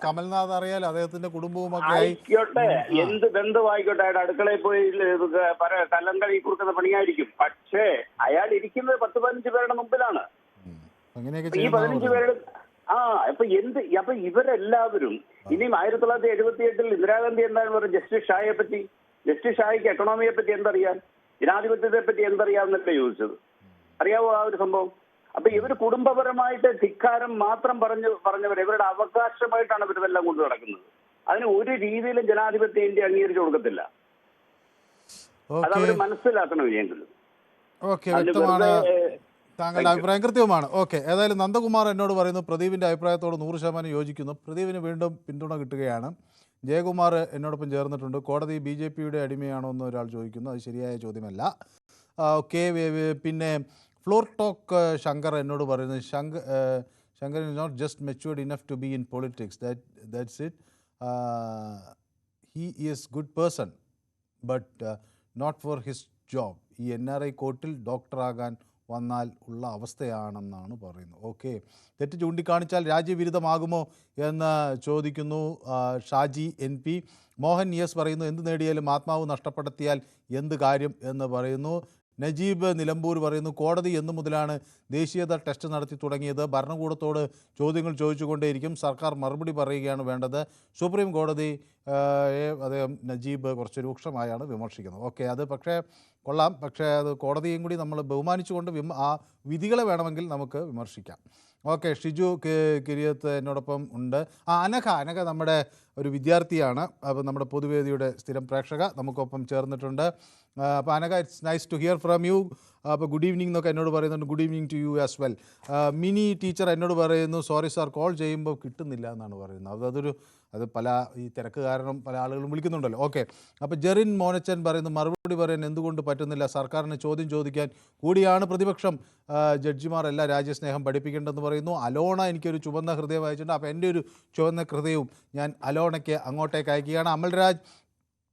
കമൽനാഥ് അറിയാലോ, അദ്ദേഹത്തിന്റെ കുടുംബവും ആയിക്കോട്ടെ, എന്ത് ബന്ധമായിക്കോട്ടെ, അയാളുടെ അടുക്കളയിൽ പോയി കല്ലം കഴുകി കൊടുക്കുന്ന പണിയായിരിക്കും. പക്ഷേ അയാൾ ഇരിക്കുന്നത് 10-15 പേരുടെ മുമ്പിലാണ്. ഈ 15 പേരുടെ അപ്പൊ ഇവരെല്ലാവരും ഇനിയും 1978 ഇന്ദിരാഗാന്ധി എന്താണ് പറയുന്നത് ജസ്റ്റിസ് ഷായെ പറ്റി? ജസ്റ്റിസ് ഷായ്ക്ക് എക്കണോമിയെ പറ്റി എന്തറിയാം, ജനാധിപത്യത്തെ പറ്റി എന്തറിയാമെന്നല്ലേ ചോദിച്ചത്? അറിയാവോ ആ ഒരു സംഭവം? അപ്പൊ ഇവർ കുടുംബപരമായിട്ട് ധിക്കാരം മാത്രം പറഞ്ഞവർ ഇവരുടെ അവകാശമായിട്ടാണ് ഇവരിതെല്ലാം കൊണ്ടു നടക്കുന്നത്. അതിന് ഒരു രീതിയിലും ജനാധിപത്യ ഇന്ത്യ അംഗീകരിച്ചു കൊടുക്കത്തില്ല. അതവർ മനസ്സിലാക്കണം എങ്കിലും. താങ്കളുടെ അഭിപ്രായം കൃത്യമാണ്. ഓക്കെ, ഏതായാലും നന്ദകുമാർ എന്നോട് പറയുന്നു പ്രദീപിൻ്റെ അഭിപ്രായത്തോട് 100% യോജിക്കുന്നു. പ്രദീപിന് വീണ്ടും പിന്തുണ കിട്ടുകയാണ്. ജയകുമാർ എന്നോടൊപ്പം ചേർന്നിട്ടുണ്ട്. കോടതി BJPയുടെ അടിമയാണോ എന്ന് ഒരാൾ ചോദിക്കുന്നു, അത് ശരിയായ ചോദ്യമല്ല. ഓക്കെ, പിന്നെ ഫ്ലോർ ടോക്ക് ശങ്കർ എന്നോട് പറയുന്നത്, Shankar is not just matured enough to be in politics, that's it. He is good person but not for his job. ഈ NRI കോർട്ടിൽ ഡോക്ടറാകാൻ വന്നാൽ ഉള്ള അവസ്ഥയാണെന്നാണ് പറയുന്നത്. ഓക്കെ, തെറ്റ് ചൂണ്ടിക്കാണിച്ചാൽ രാജ്യവിരുദ്ധമാകുമോ എന്ന് ചോദിക്കുന്നു ഷാജി NP. മോഹൻ ES പറയുന്നു, എന്ത് നേടിയാലും ആത്മാവ് നഷ്ടപ്പെടുത്തിയാൽ എന്ത് കാര്യം എന്ന് പറയുന്നു. നജീബ് നിലമ്പൂർ പറയുന്നു, കോടതി എന്നു മുതലാണ് ദേശീയത ടെസ്റ്റ് നടത്തി തുടങ്ങിയത്? ഭരണകൂടത്തോട് ചോദ്യങ്ങൾ ചോദിച്ചുകൊണ്ടേയിരിക്കും, സർക്കാർ മറുപടി പറയുകയാണ് വേണ്ടത്. സുപ്രീം കോടതി അദ്ദേഹം നജീബ് കുറച്ച് രൂക്ഷമായാണ് വിമർശിക്കുന്നത്. ഓക്കെ, അത് പക്ഷേ കൊള്ളാം, പക്ഷേ അത് കോടതിയും കൂടി നമ്മൾ ബഹുമാനിച്ചുകൊണ്ട് ആ വിധികളെ വേണമെങ്കിൽ നമുക്ക് വിമർശിക്കാം. ഓക്കെ, ഷിജു കിരിയത്ത് എന്നോടൊപ്പം ഉണ്ട്. അനഘ നമ്മുടെ ഒരു വിദ്യാർത്ഥിയാണ്, അപ്പോൾ നമ്മുടെ പൊതുവേദിയുടെ സ്ഥിരം പ്രേക്ഷക നമുക്കൊപ്പം ചേർന്നിട്ടുണ്ട്. അപ്പോൾ Anagha, it's nice to hear from you. അപ്പോൾ ഗുഡ് ഈവനിങ് എന്നൊക്കെ എന്നോട് പറയുന്നുണ്ട്. Good evening to you as well. Mini teacher എന്നോട് പറയുന്നു, സോറി സാർ കോൾ ചെയ്യുമ്പോൾ കിട്ടുന്നില്ല എന്നാണ് പറയുന്നത്. അത് പല ഈ തിരക്ക് കാരണം പല ആളുകളും വിളിക്കുന്നുണ്ടല്ലോ. ഓക്കെ, അപ്പോൾ ജെറിൻ മോനച്ചൻ പറയുന്നു, മറുപടി പറയാൻ എന്തുകൊണ്ട് പറ്റുന്നില്ല, സർക്കാരിന് ചോദ്യം ചോദിക്കാൻ കൂടിയാണ് പ്രതിപക്ഷം ജഡ്ജിമാർ എല്ലാ രാജ്യസ്നേഹം പഠിപ്പിക്കേണ്ടതെന്ന് പറയുന്നു. അലോണ എനിക്കൊരു ചുവന്ന ഹൃദയം അയച്ചിട്ടുണ്ട്. അപ്പോൾ എൻ്റെ ഒരു ചുവന്ന ഹൃദയവും ഞാൻ അലോണയ്ക്ക് അങ്ങോട്ടേക്ക് അയക്കുകയാണ്. അമൽരാജ്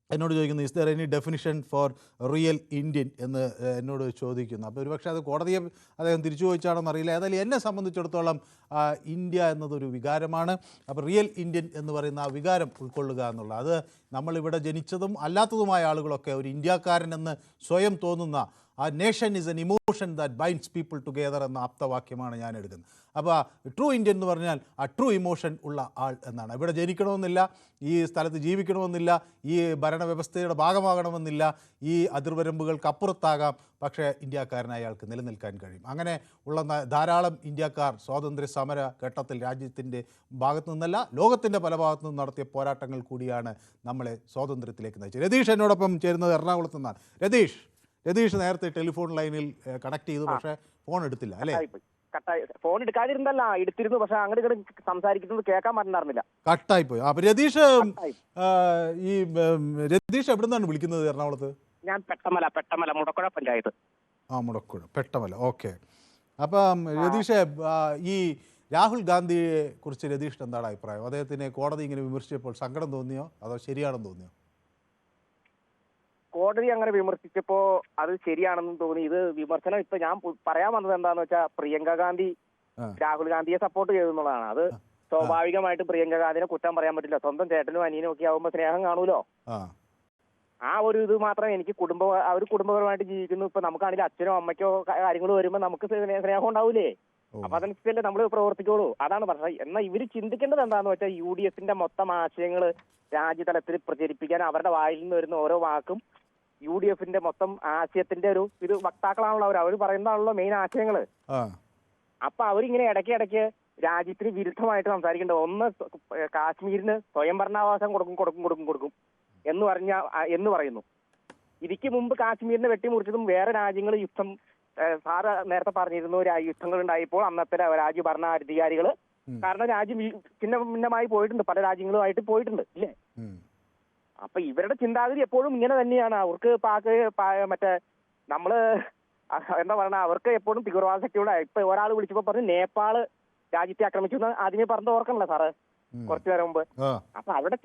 എന്നോട് ചോദിക്കുന്നു, is there any definition for real Indian എന്ന് എന്നോട് ചോദിക്കുന്നു. അപ്പോൾ ഒരുപക്ഷെ അത് കോടതിയെ അദ്ദേഹം തിരിച്ചു ചോദിച്ചാണെന്ന് അറിയില്ല. ഏതായാലും എന്നെ സംബന്ധിച്ചിടത്തോളം ഇന്ത്യ എന്നതൊരു വികാരമാണ്. അപ്പോൾ റിയൽ ഇന്ത്യൻ എന്ന് പറയുന്ന ആ വികാരം ഉൾക്കൊള്ളുക എന്നുള്ള, അത് നമ്മളിവിടെ ജനിച്ചതും അല്ലാത്തതുമായ ആളുകളൊക്കെ ഒരു ഇന്ത്യക്കാരൻ എന്ന് സ്വയം തോന്നുന്ന ആ nation is an emotion that binds people together എന്ന ആപ്തവാക്യമാണ് ഞാൻ എടുക്കുന്നത്. അപ്പോൾ ട്രൂ ഇന്ത്യൻ എന്ന് പറഞ്ഞാൽ ആ ട്രൂ ഇമോഷൻ ഉള്ള ആൾ എന്നാണ്. ഇവിടെ ജനിക്കണമെന്നില്ല, ഈ സ്ഥലത്ത് ജീവിക്കണമെന്നില്ല, ഈ ഭരണവ്യവസ്ഥയുടെ ഭാഗമാകണമെന്നില്ല, ഈ അതിർവരമ്പുകൾക്ക് അപ്പുറത്താകാം, പക്ഷേ ഇന്ത്യക്കാരനായ അയാൾക്ക് നിലനിൽക്കാൻ കഴിയും. അങ്ങനെ ഉള്ള ധാരാളം ഇന്ത്യക്കാർ സ്വാതന്ത്ര്യ സമര ഘട്ടത്തിൽ രാജ്യത്തിൻ്റെ ഭാഗത്തു നിന്നല്ല, ലോകത്തിൻ്റെ പല ഭാഗത്തു നിന്നും നടത്തിയ പോരാട്ടങ്ങൾ കൂടിയാണ് നമ്മളെ സ്വാതന്ത്ര്യത്തിലേക്ക് നയിച്ചത്. രതീഷ് എന്നോടൊപ്പം ചേരുന്നത് എറണാകുളത്ത് നിന്നാണ്. രതീഷ് നേരത്തെ ടെലിഫോൺ ലൈനിൽ കണക്ട് ചെയ്തു, പക്ഷേ ഫോൺ എടുത്തില്ല അല്ലേ? ഫോൺ എടുക്കാതിരുന്നല്ല, എടുത്തിരുന്നു, പക്ഷെ അങ്ങോട്ട് ഇങ്ങോട്ട് സംസാരിക്കുന്നത് കേൾക്കാൻ പറ്റുന്നില്ല, കട്ടായിപ്പോയി. അപ്പൊ രതീഷ് എവിടെ നിന്നാണ് വിളിക്കുന്നത് എറണാകുളത്ത്? ഞാൻ പെട്ടമല മുടക്കുഴ പഞ്ചായത്ത്. മുടക്കുഴ പെട്ടമല. ഓക്കെ. അപ്പം രതീഷ്, ഈ രാഹുൽ ഗാന്ധിയെ കുറിച്ച് രതീഷിന് എന്താണ് അഭിപ്രായം? അദ്ദേഹത്തിനെ കോടതി ഇങ്ങനെ വിമർശിച്ചപ്പോൾ സങ്കടം തോന്നിയോ അതോ ശരിയാണെന്ന് തോന്നിയോ? കോടതി അങ്ങനെ വിമർശിച്ചപ്പോ അത് ശരിയാണെന്ന് തോന്നി. ഇത് വിമർശനം ഇപ്പൊ ഞാൻ പറയാൻ വന്നത് എന്താന്ന് വെച്ചാൽ, പ്രിയങ്ക ഗാന്ധി രാഹുൽ ഗാന്ധിയെ സപ്പോർട്ട് ചെയ്തെന്നുള്ളതാണ്. അത് സ്വാഭാവികമായിട്ട് പ്രിയങ്ക ഗാന്ധിനെ കുറ്റം പറയാൻ പറ്റില്ല. സ്വന്തം ചേട്ടനും അനിയനും ഒക്കെ ആവുമ്പോ സ്നേഹം കാണൂലോ. ആ ഒരു ഇത് മാത്രം എനിക്ക് അവർ കുടുംബപരമായിട്ട് ജീവിക്കുന്നു. ഇപ്പൊ നമുക്കാണെങ്കിൽ അച്ഛനോ അമ്മയ്ക്കോ കാര്യങ്ങൾ വരുമ്പോ നമുക്ക് സ്നേഹം ഉണ്ടാവൂലേ? അപ്പൊ അതനുസരിച്ചല്ലേ നമ്മൾ പ്രവർത്തിക്കോളൂ. അതാണ് പറഞ്ഞത്. എന്നാൽ ഇവര് ചിന്തിക്കേണ്ടത് എന്താന്ന് വെച്ചാൽ, UDF-ന്റെ മൊത്തം ആശയങ്ങൾ രാജ്യതലത്തിൽ പ്രചരിപ്പിക്കാൻ അവരുടെ വായിൽ നിന്ന് വരുന്ന ഓരോ വാക്കും UDF-ന്റെ മൊത്തം ആശയത്തിന്റെ ഒരു വക്താക്കളാണല്ലോ അവർ പറയുന്നതാണല്ലോ മെയിൻ ആശയങ്ങള്. അപ്പൊ അവരിങ്ങനെ ഇടയ്ക്ക് രാജ്യത്തിന് വിരുദ്ധമായിട്ട് സംസാരിക്കേണ്ടത്. ഒന്ന്, കാശ്മീരിന് സ്വയം ഭരണാവകാശം കൊടുക്കും എന്ന് പറയുന്നു. ഇതിക്ക് മുമ്പ് കാശ്മീരിനെ വെട്ടിമുറിച്ചതും വേറെ രാജ്യങ്ങൾ യുദ്ധം, സാറ് നേരത്തെ പറഞ്ഞിരുന്നു, യുദ്ധങ്ങൾ ഉണ്ടായപ്പോൾ അന്നത്തെ രാജ്യ ഭരണാധികാരികൾ, കാരണം രാജ്യം ഭിന്നമായി പോയിട്ടുണ്ട്, പല രാജ്യങ്ങളുമായിട്ട് പോയിട്ടുണ്ട് ഇല്ലേ? അപ്പൊ ഇവരുടെ ചിന്താഗതി എപ്പോഴും ഇങ്ങനെ തന്നെയാണ്. അവർക്ക് മറ്റേ നമ്മള് എന്താ പറയുക, അവർക്ക് എപ്പോഴും തീവ്രവാദ ശക്തിയോടെ. ഇപ്പൊ ഒരാൾ വിളിച്ചപ്പോ പറഞ്ഞു നേപ്പാള് രാജ്യത്തെ ആക്രമിച്ചു എന്ന് ആദ്യമേ പറഞ്ഞത് ഓർക്കണല്ലോ സാറ് കുറച്ചു നേരം മുമ്പ്. അപ്പൊ അവരുടെ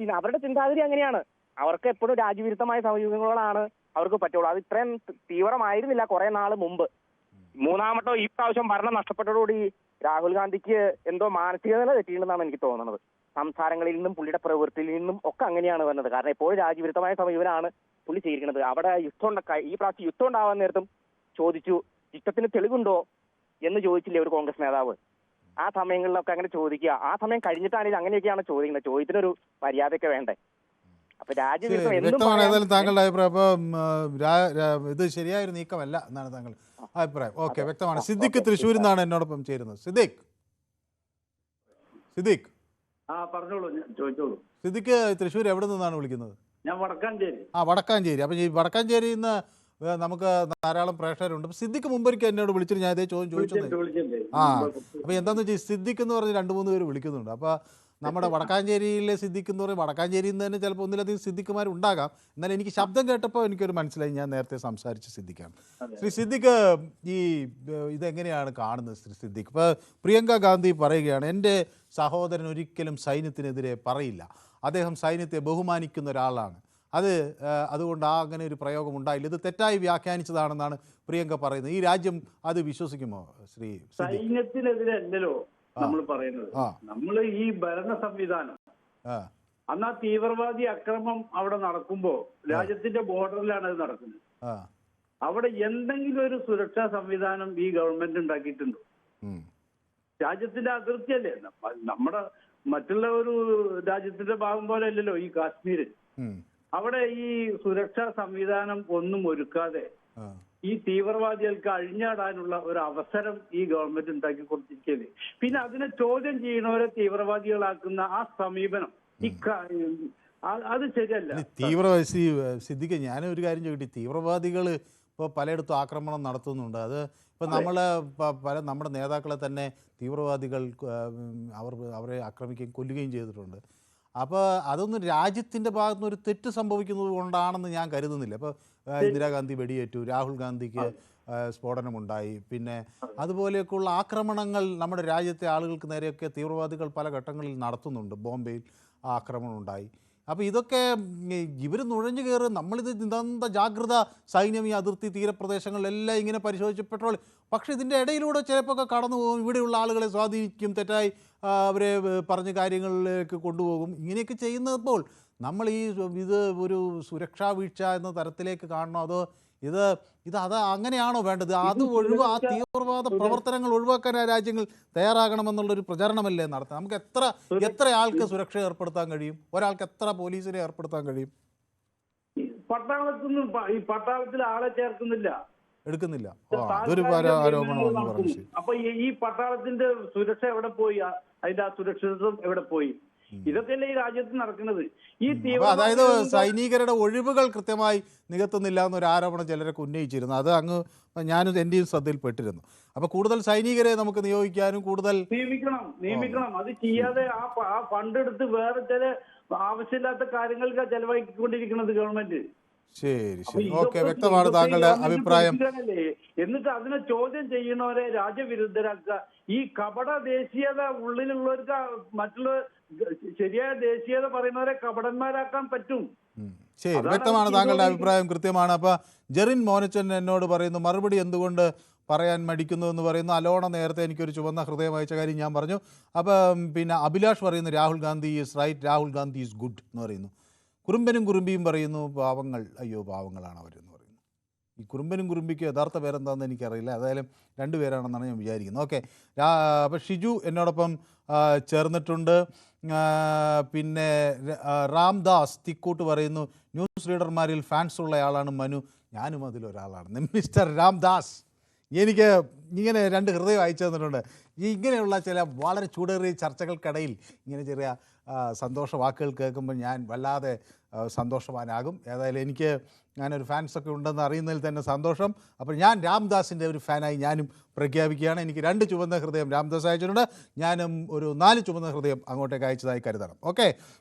ചിന്താഗതി അങ്ങനെയാണ്. അവർക്ക് എപ്പോഴും രാജ്യവിരുദ്ധമായ സമീപനങ്ങളാണ് അവർക്ക് പറ്റുള്ളൂ. അത് ഇത്രയും തീവ്രമായിരുന്നില്ല കുറെ നാള് മുമ്പ്. മൂന്നാമട്ടോ ഈ പ്രാവശ്യം ഭരണം നഷ്ടപ്പെട്ടതോടുകൂടി രാഹുൽ ഗാന്ധിക്ക് എന്തോ മാനസിക നില തെറ്റിയിട്ടുണ്ടെന്നാണ് എനിക്ക് തോന്നുന്നത്. സംസാരങ്ങളിൽ നിന്നും പുള്ളിയുടെ പ്രവൃത്തിയിൽ നിന്നും ഒക്കെ അങ്ങനെയാണ് വന്നത്. കാരണം എപ്പോഴും രാജ്യവിരുദ്ധമായ സമീപനമാണ് പുള്ളി ചെയ്തിരിക്കുന്നത്. അവിടെ ഈ പ്രാവശ്യം യുദ്ധം ഉണ്ടാവാൻ നേരത്തും ചോദിച്ചു, യുദ്ധത്തിന് തെളിവുണ്ടോ എന്ന് ചോദിച്ചില്ലേ ഒരു കോൺഗ്രസ് നേതാവ്? ആ സമയങ്ങളിലൊക്കെ അങ്ങനെ ചോദിക്കുക. ആ സമയം കഴിഞ്ഞിട്ടാണെങ്കിൽ അങ്ങനെയൊക്കെയാണ് ചോദിക്കുന്നത്. ചോദ്യത്തിനൊരു മര്യാദയൊക്കെ വേണ്ടേ? അപ്പൊ രാജ്യവിരുദ്ധം താങ്കളുടെ അഭിപ്രായം. അപ്പം ഇത് ശരിയായൊരു നീക്കമല്ല എന്നാണ് താങ്കൾ അഭിപ്രായം. ഓക്കെ, വ്യക്തമാണ്. സിദ്ദിഖ് തൃശ്ശൂരിൽ നിന്നാണ് എന്നോടൊപ്പം ചേരുന്നത്. സിദ്ദിഖ് പറഞ്ഞോളൂ, ചോദിച്ചോളൂ. സിദ്ദിഖ് തൃശ്ശൂർ എവിടെ നിന്നാണ് വിളിക്കുന്നത്? ഞാൻ വടക്കാഞ്ചേരി. വടക്കാഞ്ചേരി. അപ്പം ഈ വടക്കാഞ്ചേരിയിൽ നിന്ന് നമുക്ക് ധാരാളം പ്രേക്ഷകരുണ്ട്. സിദ്ദിഖ് മുമ്പൊരിക്കൽ എന്നോട് വിളിച്ചിട്ട് ഞാൻ ഇതേ ചോദ്യം ചോദിച്ചത്. അപ്പോൾ എന്താണെന്ന് വെച്ചാൽ സിദ്ദിഖ് എന്ന് പറഞ്ഞ് 2-3 പേര് വിളിക്കുന്നുണ്ട്. അപ്പോൾ നമ്മുടെ വടക്കാഞ്ചേരിയിലെ സിദ്ദിഖ് എന്ന് പറയും, വടക്കാഞ്ചേരിയിൽ നിന്ന് തന്നെ ചിലപ്പോൾ ഒന്നിലധികം സിദ്ദിഖുമാർ ഉണ്ടാകാം. എന്നാലും എനിക്ക് ശബ്ദം കേട്ടപ്പോൾ എനിക്കൊരു മനസ്സിലായി, ഞാൻ നേരത്തെ സംസാരിച്ച സിദ്ദിഖാണ്. ശ്രീ സിദ്ദിഖ്, ഈ ഇതെങ്ങനെയാണ് കാണുന്നത്? ശ്രീ സിദ്ദിഖ്, ഇപ്പോൾ പ്രിയങ്ക ഗാന്ധി പറയുകയാണ്, എൻ്റെ സഹോദരൻ ഒരിക്കലും സൈന്യത്തിനെതിരെ പറയില്ല, അദ്ദേഹം സൈന്യത്തെ ബഹുമാനിക്കുന്ന ഒരാളാണ്, അതുകൊണ്ട് അങ്ങനെ ഒരു പ്രയോഗം ഉണ്ടായില്ല, ഇത് തെറ്റായി വ്യാഖ്യാനിച്ചതാണെന്നാണ് പ്രിയങ്ക പറയുന്നത്. ഈ രാജ്യം അത് വിശ്വസിക്കുമോ ശ്രീ? സൈന്യത്തിനെതിരെ അല്ലല്ലോ നമ്മൾ പറയുന്നത്. നമ്മൾ ഈ ഭരണ സംവിധാനം, അന്ന് ആ തീവ്രവാദി അക്രമം അവിടെ നടക്കുമ്പോ രാജ്യത്തിന്റെ ബോർഡറിലാണ് അത് നടക്കുന്നത്. അവിടെ എന്തെങ്കിലും ഒരു സുരക്ഷാ സംവിധാനം ഈ ഗവൺമെന്റ് ഉണ്ടാക്കിയിട്ടുണ്ടോ? രാജ്യത്തിന്റെ അതിർത്തിയല്ലേ, നമ്മുടെ മറ്റുള്ള ഒരു രാജ്യത്തിന്റെ ഭാഗം പോലെ അല്ലല്ലോ ഈ കാശ്മീര്. അവിടെ ഈ സുരക്ഷാ സംവിധാനം ഒന്നും ഒരുക്കാതെ ഈ തീവ്രവാദികൾക്ക് അഴിഞ്ഞാടാനുള്ള ഒരു അവസരം ഈ ഗവൺമെന്റ് ഉണ്ടാക്കി കൊടുത്തിരിക്കുകയല്ലേ. പിന്നെ അതിനെ ചോദ്യം ചെയ്യുന്നവരെ തീവ്രവാദികളാക്കുന്ന ആ സമീപനം അത് ശരിയല്ല. സിദ്ദിഖ്, ഞാനൊരു കാര്യം ചോദിക്കട്ടെ, തീവ്രവാദികൾ ഇപ്പോൾ പലയിടത്തും ആക്രമണം നടത്തുന്നുണ്ട്. അത് ഇപ്പം നമ്മുടെ നേതാക്കളെ തന്നെ തീവ്രവാദികൾ അവരെ ആക്രമിക്കുകയും കൊല്ലുകയും ചെയ്തിട്ടുണ്ട്. അപ്പോൾ അതൊന്നും രാജ്യത്തിൻ്റെ ഭാഗത്തുനിന്ന് ഒരു തെറ്റ് സംഭവിക്കുന്നത് കൊണ്ടാണെന്ന് ഞാൻ കരുതുന്നില്ല. ഇപ്പോൾ ഇന്ദിരാഗാന്ധി വെടിയേറ്റു, രാഹുൽ ഗാന്ധിക്ക് സ്ഫോടനമുണ്ടായി, പിന്നെ അതുപോലെയൊക്കെയുള്ള ആക്രമണങ്ങൾ നമ്മുടെ രാജ്യത്തെ ആളുകൾക്ക് നേരെയൊക്കെ തീവ്രവാദികൾ പല ഘട്ടങ്ങളിൽ നടത്തുന്നുണ്ട്. ബോംബെയിൽ ആക്രമണം ഉണ്ടായി. അപ്പോൾ ഇതൊക്കെ ഇവർ നുഴഞ്ഞു കയറി നമ്മളിത് നിതാന്ത ജാഗ്രത സൈന്യം ഈ അതിർത്തി തീരപ്രദേശങ്ങളിലെല്ലാം ഇങ്ങനെ പരിശോധിച്ച് പെട്രോൾ, പക്ഷേ ഇതിൻ്റെ ഇടയിലൂടെ ചിലപ്പോൾ ഒക്കെ കടന്നു പോകും, ഇവിടെയുള്ള ആളുകളെ സ്വാധീനിക്കും, തെറ്റായി അവരെ പറഞ്ഞ കാര്യങ്ങളിലേക്ക് കൊണ്ടുപോകും. ഇങ്ങനെയൊക്കെ ചെയ്യുന്നപ്പോൾ നമ്മൾ ഇത് ഒരു സുരക്ഷാ വീഴ്ച എന്ന തരത്തിലേക്ക് കാണണോ, അതോ അത് അങ്ങനെയാണോ വേണ്ടത്? അത് ആ തീവ്രവാദ പ്രവർത്തനങ്ങൾ ഒഴിവാക്കാൻ ആ രാജ്യങ്ങൾ തയ്യാറാകണമെന്നുള്ളൊരു പ്രചരണമല്ലേ നടത്താം? നമുക്ക് എത്ര ആൾക്ക് സുരക്ഷ ഏർപ്പെടുത്താൻ കഴിയും? ഒരാൾക്ക് എത്ര പോലീസിനെ ഏർപ്പെടുത്താൻ കഴിയും? പട്ടാളത്തിൽ ആളെ ചേർക്കുന്നില്ല, എടുക്കുന്നില്ല. അതൊരു ആരോപണമാണെന്ന് പറഞ്ഞു. അപ്പൊ ഈ പട്ടാളത്തിന്റെ സുരക്ഷ എവിടെ പോയി? അതിന്റെ ആ സുരക്ഷിതത്വം എവിടെ പോയി? ഇതൊക്കെയല്ലേ ഈ രാജ്യത്ത് നടക്കുന്നത്. അതായത് സൈനികരുടെ ഒഴിവുകൾ കൃത്യമായി നികത്തുന്നില്ല എന്നൊരു ആരോപണം ചിലരൊക്കെ ഉന്നയിച്ചിരുന്നു. അത് ഞാനും എൻ്റെയും ശ്രദ്ധയിൽപ്പെട്ടിരുന്നു. അപ്പൊ കൂടുതൽ സൈനികരെ നമുക്ക് നിയോഗിക്കാനും കൂടുതൽ നിയമിക്കണം. അത് ചെയ്യാതെ ആ ഫണ്ട് എടുത്ത് വേറെ ചില ആവശ്യമില്ലാത്ത കാര്യങ്ങൾക്ക് ചെലവാക്കിക്കൊണ്ടിരിക്കുന്നത് ഗവൺമെന്റ്. ശരി, ഓക്കെ, വ്യക്തമാണ് താങ്കളുടെ അഭിപ്രായം. എന്നിട്ട് അതിനെ ചോദ്യം ചെയ്യുന്നവരെ രാജ്യവിരുദ്ധരാക്കുക. ഈ കപട ദേശീയത ഉള്ളിലുള്ളവർക്ക് മറ്റുള്ള ശരിയായ ദേശീയത പറയുന്നവരെ കപടന്മാരാക്കാൻ പറ്റും. ശരി, വ്യക്തമാണ് താങ്കളുടെ അഭിപ്രായം, കൃത്യമാണ്. അപ്പൊ ജെറിൻ മോനച്ചൻ എന്നോട് പറയുന്നു മറുപടി എന്തുകൊണ്ട് പറയാൻ മടിക്കുന്നു എന്ന് പറയുന്നു. അലോണ നേരത്തെ എനിക്കൊരു ചുവന്ന ഹൃദയം അയച്ച കാര്യം ഞാൻ പറഞ്ഞു. അപ്പം പിന്നെ അഭിലാഷ് പറയുന്നു Rahul Gandhi is right, Rahul Gandhi is good എന്ന് പറയുന്നു. കുറുമ്പനും കുറുമ്പിയും പറയുന്നു പാവങ്ങൾ, അയ്യോ പാവങ്ങളാണ് അവരെന്ന് പറയുന്നു. ഈ കുറുമ്പനും കുറുമ്പിക്ക് യഥാർത്ഥ പേരെന്താണെന്ന് എനിക്കറിയില്ല, ഏതായാലും രണ്ടുപേരാണെന്നാണ് ഞാൻ വിചാരിക്കുന്നത്. ഓക്കെ, അപ്പോൾ ഷിജു എന്നോടൊപ്പം ചേർന്നിട്ടുണ്ട്. പിന്നെ രാംദാസ് തിക്കൂട്ട് പറയുന്നു ന്യൂസ് റീഡർമാരിൽ ഫാൻസ് ഉള്ളയാളാണ് മനു, ഞാനും അതിലൊരാളാണ്. മിസ്റ്റർ രാംദാസ്, എനിക്ക് ഇങ്ങനെ രണ്ട് ഹൃദയം അയച്ചു തന്നിട്ടുണ്ട്. ഇങ്ങനെയുള്ള ചില വളരെ ചൂടേറിയ ചർച്ചകൾക്കിടയിൽ ഇങ്ങനെ ചെറിയ സന്തോഷ വാക്കുകൾ കേൾക്കുമ്പോൾ ഞാൻ വല്ലാതെ സന്തോഷവാനാകും. ഏതായാലും ഞാനൊരു ഫാൻസൊക്കെ ഉണ്ടെന്ന് അറിയുന്നതിൽ തന്നെ സന്തോഷം. അപ്പോൾ ഞാൻ രാംദാസിൻ്റെ ഒരു ഫാനായി ഞാനും പ്രഖ്യാപിക്കുകയാണ്. എനിക്ക് 2 ചുവന്ന ഹൃദയം രാംദാസ് അയച്ചിട്ടുണ്ട്, ഞാനും ഒരു 4 ചുവന്ന ഹൃദയം അങ്ങോട്ടേക്ക് അയച്ചതായി കരുതണം. ഓക്കെ,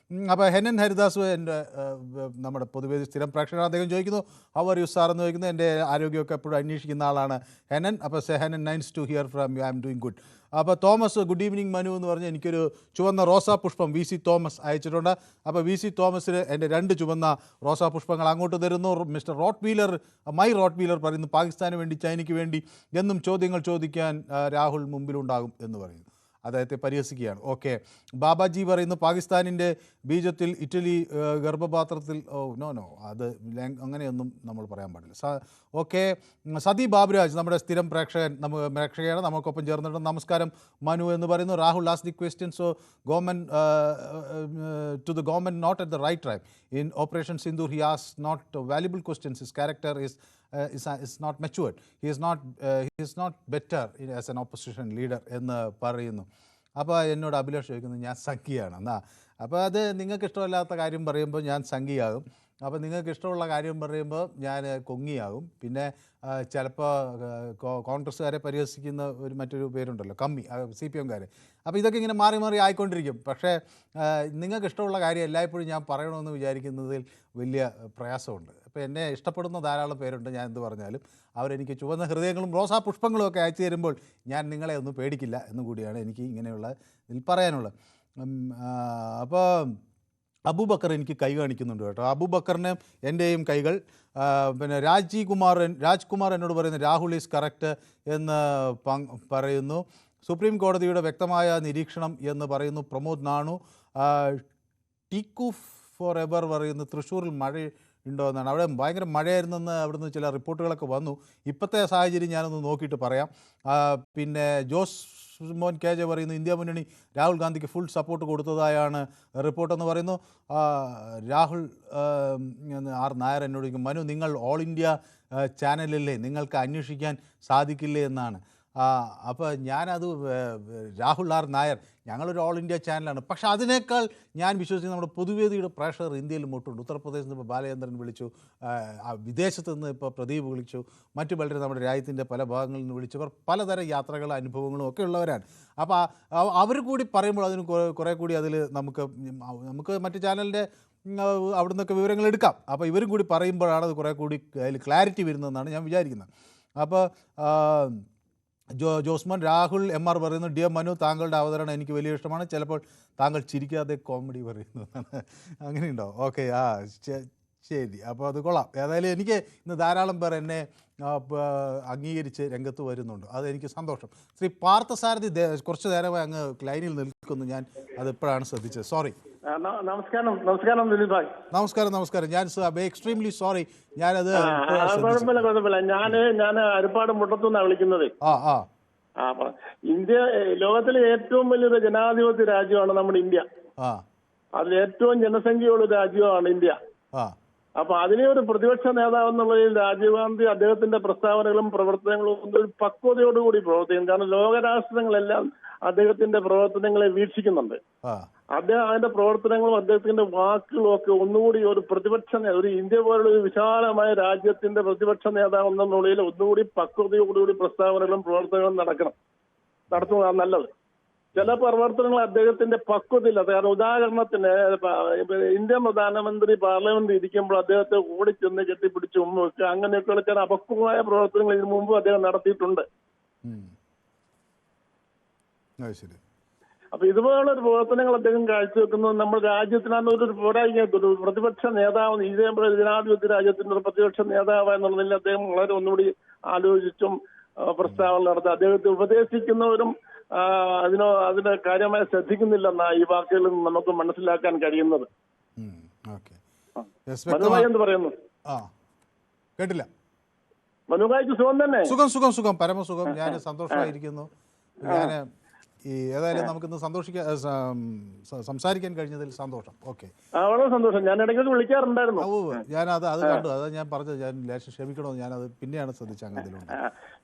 അപ്പോൾ ഹെനൻ ഹരിദാസ് എൻ്റെ നമ്മുടെ പൊതുവേ സ്ഥിരം പ്രേക്ഷകർ, അദ്ദേഹം ചോദിക്കുന്നു ഹൗ ആർ യു സാർ എന്ന് ചോദിക്കുന്നു. എൻ്റെ ആരോഗ്യമൊക്കെ എപ്പോഴും അന്വേഷിക്കുന്ന ആളാണ് ഹെനൻ. അപ്പോൾ ഹെനൻ, nice to hear from you, I'm doing good. അപ്പോൾ തോമസ് ഗുഡ് ഈവനിങ് മനു എന്ന് പറഞ്ഞ് എനിക്കൊരു ചുവന്ന റോസാ പുഷ്പം VC തോമസ് അയച്ചിട്ടുണ്ട്. അപ്പോൾ VC തോമസിന് എൻ്റെ 2 ചുവന്ന റോസാ പുഷ്പങ്ങൾ അങ്ങോട്ട് തരുന്നു. Mister Rottweiler, my Rottweiler പറയുന്നു പാകിസ്ഥാന് വേണ്ടി ചൈനയ്ക്ക് വേണ്ടി എന്നും ചോദ്യങ്ങൾ ചോദിക്കാൻ രാഹുൽ മുമ്പിലുണ്ടാകും എന്ന് പറയുന്നു. അദ്ദേഹത്തെ പരിഹസിക്കുകയാണ്. ഓക്കെ, ബാബാജി പറയുന്നു പാകിസ്ഥാനിൻ്റെ ബീജത്തിൽ ഇറ്റലി ഗർഭപാത്രത്തിൽ, നോ അത് അങ്ങനെയൊന്നും നമ്മൾ പറയാൻ പാടില്ല. ഓക്കെ, സതി ബാബുരാജ് നമ്മുടെ സ്ഥിരം പ്രേക്ഷകയാണ്, നമുക്കൊപ്പം ചേർന്നിട്ടുണ്ട്. നമസ്കാരം മനു എന്ന് പറയുന്നു. രാഹുൽ ആസ് the question so government to the government not at the right time in operation Sindoor. He ആസ് not valuable questions. His character is not matured. He is not better as an opposition leader എന്ന് പറയുന്നു. അപ്പോൾ എന്നോട് അഭിലാഷ് ചോദിക്കുന്നു ഞാൻ സംഖ്യയാണ് എന്നാ. അപ്പോൾ അത് നിങ്ങൾക്ക് ഇഷ്ടമല്ലാത്ത കാര്യം പറയുമ്പോൾ ഞാൻ സംഖ്യയാകും, അപ്പോൾ നിങ്ങൾക്ക് ഇഷ്ടമുള്ള കാര്യം പറയുമ്പോൾ ഞാൻ കൊങ്ങിയാകും. പിന്നെ ചിലപ്പോൾ കോൺഗ്രസ്സുകാരെ പരിഹസിക്കുന്ന മറ്റൊരു പേരുണ്ടല്ലോ കമ്മി, CPM-കാരെ. അപ്പോൾ ഇതൊക്കെ ഇങ്ങനെ മാറി മാറി ആയിക്കൊണ്ടിരിക്കും. പക്ഷേ നിങ്ങൾക്ക് ഇഷ്ടമുള്ള കാര്യം എല്ലായ്പ്പോഴും ഞാൻ പറയണമെന്ന് വിചാരിക്കുന്നതിൽ വലിയ പ്രയാസമുണ്ട്. അപ്പോൾ എന്നെ ഇഷ്ടപ്പെടുന്ന ധാരാളം പേരുണ്ട്, ഞാൻ എന്ത് പറഞ്ഞാലും അവരെനിക്ക് ചുവന്ന ഹൃദയങ്ങളും റോസാ പുഷ്പങ്ങളും ഒക്കെ അയച്ചു തരുമ്പോൾ ഞാൻ നിങ്ങളെ ഒന്നും പേടിക്കില്ല എന്നുകൂടിയാണ് എനിക്ക് ഇങ്ങനെയുള്ള ഇതിൽ പറയാനുള്ളത്. അപ്പോൾ അബൂബക്കർ എനിക്ക് കൈ കാണിക്കുന്നുണ്ട് കേട്ടോ. അബൂബക്കറിന് എൻ്റെയും കൈകൾ. പിന്നെ രാജ്കുമാർ എന്നോട് പറയുന്നു രാഹുൽ ഈസ് കറക്റ്റ് എന്ന് പറയുന്നു. സുപ്രീം കോടതിയുടെ വ്യക്തമായ നിരീക്ഷണം എന്ന് പറയുന്നു പ്രമോദ് നാണു. ടിക്കു ഫോർ എവർ പറയുന്നു തൃശ്ശൂരിൽ മഴ ഉണ്ടോ എന്നാണ്. അവിടെ ഭയങ്കര മഴയായിരുന്നെന്ന് അവിടുന്ന് ചില റിപ്പോർട്ടുകളൊക്കെ വന്നു. ഇപ്പോഴത്തെ സാഹചര്യം ഞാനൊന്ന് നോക്കിയിട്ട് പറയാം. പിന്നെ ജോസ് മോൻ KJ പറയുന്നു ഇന്ത്യ മുന്നണി രാഹുൽ ഗാന്ധിക്ക് ഫുൾ സപ്പോർട്ട് കൊടുത്തതായാണ് റിപ്പോർട്ടെന്ന് പറയുന്നു. രാഹുൽ നായർ എന്നോട് മനു നിങ്ങൾ ഓൾ ഇന്ത്യ ചാനലല്ലേ, നിങ്ങൾക്ക് അന്വേഷിക്കാൻ സാധിക്കില്ലേ എന്നാണ്. അപ്പോൾ ഞാനത് രാഹുൽ ആർ നായർ, ഞങ്ങളൊരു ഓൾ ഇന്ത്യ ചാനലാണ്. പക്ഷേ അതിനേക്കാൾ ഞാൻ വിശ്വസിക്കുന്ന നമ്മുടെ പൊതുവേദിയുടെ പ്രേക്ഷകർ ഇന്ത്യയിൽ മുട്ടുണ്ട്. ഉത്തർപ്രദേശിൽ നിന്ന് ഇപ്പോൾ ബാലചന്ദ്രൻ വിളിച്ചു, വിദേശത്ത് നിന്ന് ഇപ്പോൾ പ്രദീപ് വിളിച്ചു, മറ്റു പലരും നമ്മുടെ രാജ്യത്തിൻ്റെ പല ഭാഗങ്ങളിൽ നിന്ന് വിളിച്ചവർ പലതരം യാത്രകളും അനുഭവങ്ങളും ഒക്കെ ഉള്ളവരാണ്. അപ്പോൾ അവർ കൂടി പറയുമ്പോൾ അതിന് കുറേ കൂടി അതിൽ നമുക്ക് മറ്റു ചാനലിൻ്റെ അവിടെ നിന്നൊക്കെ വിവരങ്ങൾ എടുക്കാം. അപ്പോൾ ഇവരും കൂടി പറയുമ്പോഴാണ് അത് കുറേ കൂടി അതിൽ ക്ലാരിറ്റി വരുന്നതെന്നാണ് ഞാൻ വിചാരിക്കുന്നത്. അപ്പോൾ ജോസ്മോൻ രാഹുൽ MR പറയുന്നു, ഡിയർ മനു, താങ്കളുടെ അവതരണം എനിക്ക് വലിയ ഇഷ്ടമാണ്. ചിലപ്പോൾ താങ്കൾ ചിരിക്കാതെ കോമഡി പറയുന്നതാണ്. അങ്ങനെയുണ്ടോ? ഓക്കെ, ശരി. അപ്പോൾ അത് കൊള്ളാം. ഏതായാലും എനിക്ക് ഇന്ന് ധാരാളം പേർ എന്നെ അംഗീകരിച്ച് രംഗത്ത് വരുന്നുണ്ട്, അതെനിക്ക് സന്തോഷം. ശ്രീ പാർത്ഥസാരഥി കുറച്ച് നേരമായി അങ്ങ് ലൈനിൽ നിൽക്കുന്നു, ഞാൻ അത് ഇപ്പോഴാണ് ശ്രദ്ധിച്ചത്. സോറി. നമസ്കാരം ദിലീപ് ഭായ്. നമസ്കാരം. ഞാൻ എക്സ്ട്രീംലി സോറി. ഞാനത് കുഴപ്പമില്ല. ഞാൻ അരിപ്പാട് മുട്ടത്തുനിന്നാണ് വിളിക്കുന്നത്. ഇന്ത്യ ലോകത്തിലെ ഏറ്റവും വലിയൊരു ജനാധിപത്യ രാജ്യമാണ് നമ്മുടെ ഇന്ത്യ. അതിൽ ഏറ്റവും ജനസംഖ്യയുള്ള രാജ്യമാണ് ഇന്ത്യ. അപ്പൊ അതിനെ ഒരു പ്രതിപക്ഷ നേതാവ് എന്നുള്ളതിൽ രാജീവ് ഗാന്ധി അദ്ദേഹത്തിന്റെ പ്രസ്താവനകളും പ്രവർത്തനങ്ങളും ഒരു പക്വതയോടുകൂടി പ്രവർത്തിക്കും. കാരണം ലോകരാഷ്ട്രങ്ങളെല്ലാം അദ്ദേഹത്തിന്റെ പ്രവർത്തനങ്ങളെ വീക്ഷിക്കുന്നുണ്ട്. അദ്ദേഹം അതിന്റെ പ്രവർത്തനങ്ങളും അദ്ദേഹത്തിന്റെ വാക്കുകളും ഒക്കെ ഒന്നുകൂടി ഒരു ഇന്ത്യ പോലുള്ള ഒരു വിശാലമായ രാജ്യത്തിന്റെ പ്രതിപക്ഷ നേതാവ് എന്ന നിലയിൽ ഒന്നുകൂടി പക്വതയോടുകൂടി പ്രസ്താവനകളും പ്രവർത്തനങ്ങളും നടത്തുന്നതാണ് നല്ലത്. ചില പ്രവർത്തനങ്ങൾ അദ്ദേഹത്തിന്റെ പക്വതയില്ല. കാരണം ഉദാഹരണത്തിന് ഇന്ത്യൻ പ്രധാനമന്ത്രി പാർലമെന്റിൽ ഇരിക്കുമ്പോൾ അദ്ദേഹത്തെ ഓടിച്ചെന്ന് കെട്ടിപ്പിടിച്ച് ഉമ്മ വെക്കുക, അങ്ങനെയൊക്കെയുള്ള ചില അപക്വമായ പ്രവർത്തനങ്ങൾ ഇതിനു മുമ്പ് അദ്ദേഹം നടത്തിയിട്ടുണ്ട്. അപ്പൊ ഇതുപോലുള്ള പ്രവർത്തനങ്ങൾ അദ്ദേഹം കാഴ്ചവെക്കുന്നത് നമ്മുടെ രാജ്യത്തിനാണ് ഒരു പോരായ്മ. ഒരു പ്രതിപക്ഷ നേതാവ്, ഇതേപോലെ ജനാധിപത്യ രാജ്യത്തിന്റെ ഒരു പ്രതിപക്ഷ നേതാവ് എന്നുള്ളതിൽ അദ്ദേഹം വളരെ ഒന്നുകൂടി ആലോചിച്ചും പ്രസ്താവന നടത്തി. അദ്ദേഹത്തെ ഉപദേശിക്കുന്നവരും അതിനെ കാര്യമായി ശ്രദ്ധിക്കുന്നില്ലെന്നാണ് ഈ വാക്കുകളിൽ നിന്ന് നമുക്ക് മനസ്സിലാക്കാൻ കഴിയുന്നത്. മനുഭായി എന്ത് പറയുന്നു? കേട്ടില്ല. മനുഭായിക്ക് സുഖം തന്നെ? സുഖം, പരമസുഖം. ഞാൻ സന്തോഷമായിരിക്കുന്നു. ഞാൻ ഏതായാലും നമുക്കിന്ന് സംസാരിക്കാൻ കഴിഞ്ഞതിൽ സന്തോഷം. ഓക്കെ, വളരെ സന്തോഷം. ഞാൻ ഇടയ്ക്ക് വിളിക്കാറുണ്ടായിരുന്നു. ഞാനത് കണ്ടു, അതാ ഞാൻ പറഞ്ഞത്. ഞാൻ ലേശം ക്ഷമിക്കണമെന്ന് ഞാനത് പിന്നെയാണ് ശ്രദ്ധിച്ചത്. അങ്ങനെയുണ്ട്.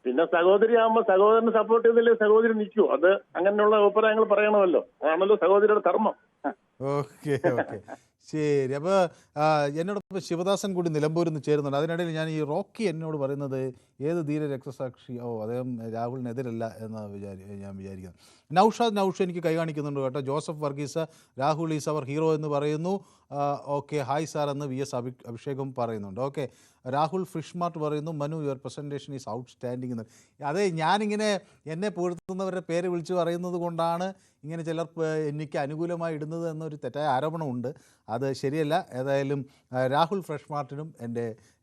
പിന്നെ സഹോദരി ആകുമ്പോൾ സഹോദരനെ സപ്പോർട്ട് ചെയ്തില്ലേ സഹോദരി നിൽക്കൂ. അത് അങ്ങനെയുള്ള അഭിപ്രായങ്ങൾ പറയണമല്ലോ, അതാണല്ലോ സഹോദരിയുടെ ധർമ്മം. ഓക്കെ, ശരി. അപ്പോൾ എന്നോടൊപ്പം ശിവദാസൻ കൂടി നിലമ്പൂരിൽ നിന്ന് ചേരുന്നുണ്ട്. അതിനിടയിൽ ഞാൻ ഈ റോക്കി എന്നോട് പറയുന്നത് ഏത് ധീര രക്തസാക്ഷി, അദ്ദേഹം രാഹുലിനെതിരല്ല എന്ന് ഞാൻ വിചാരിക്കുന്നു. നൗഷാദ് എനിക്ക് കൈ കാണിക്കുന്നുണ്ട് കേട്ടോ. Joseph Varghese, Rahul is our hero എന്ന് പറയുന്നു. ഓക്കെ, ഹായ് സാർ എന്ന് VS അഭിഷേകും പറയുന്നുണ്ട്. ഓക്കെ, രാഹുൽ ഫിഷ്മാർട്ട് പറയുന്നു, Manu your presentation is outstanding എന്ന്. അതെ, ഞാനിങ്ങനെ എന്നെ പുകഴ്ത്തുന്നവരുടെ പേര് വിളിച്ച് പറയുന്നത് കൊണ്ടാണ് ഇങ്ങനെ ചിലർ എനിക്ക് അനുകൂലമായി ഇടുന്നത് എന്നൊരു തെറ്റായ ആരോപണമുണ്ട്. അത് ശരിയല്ല. ഏതായാലും രാഹുൽ ഫ്രഷ്മാർട്ടിനും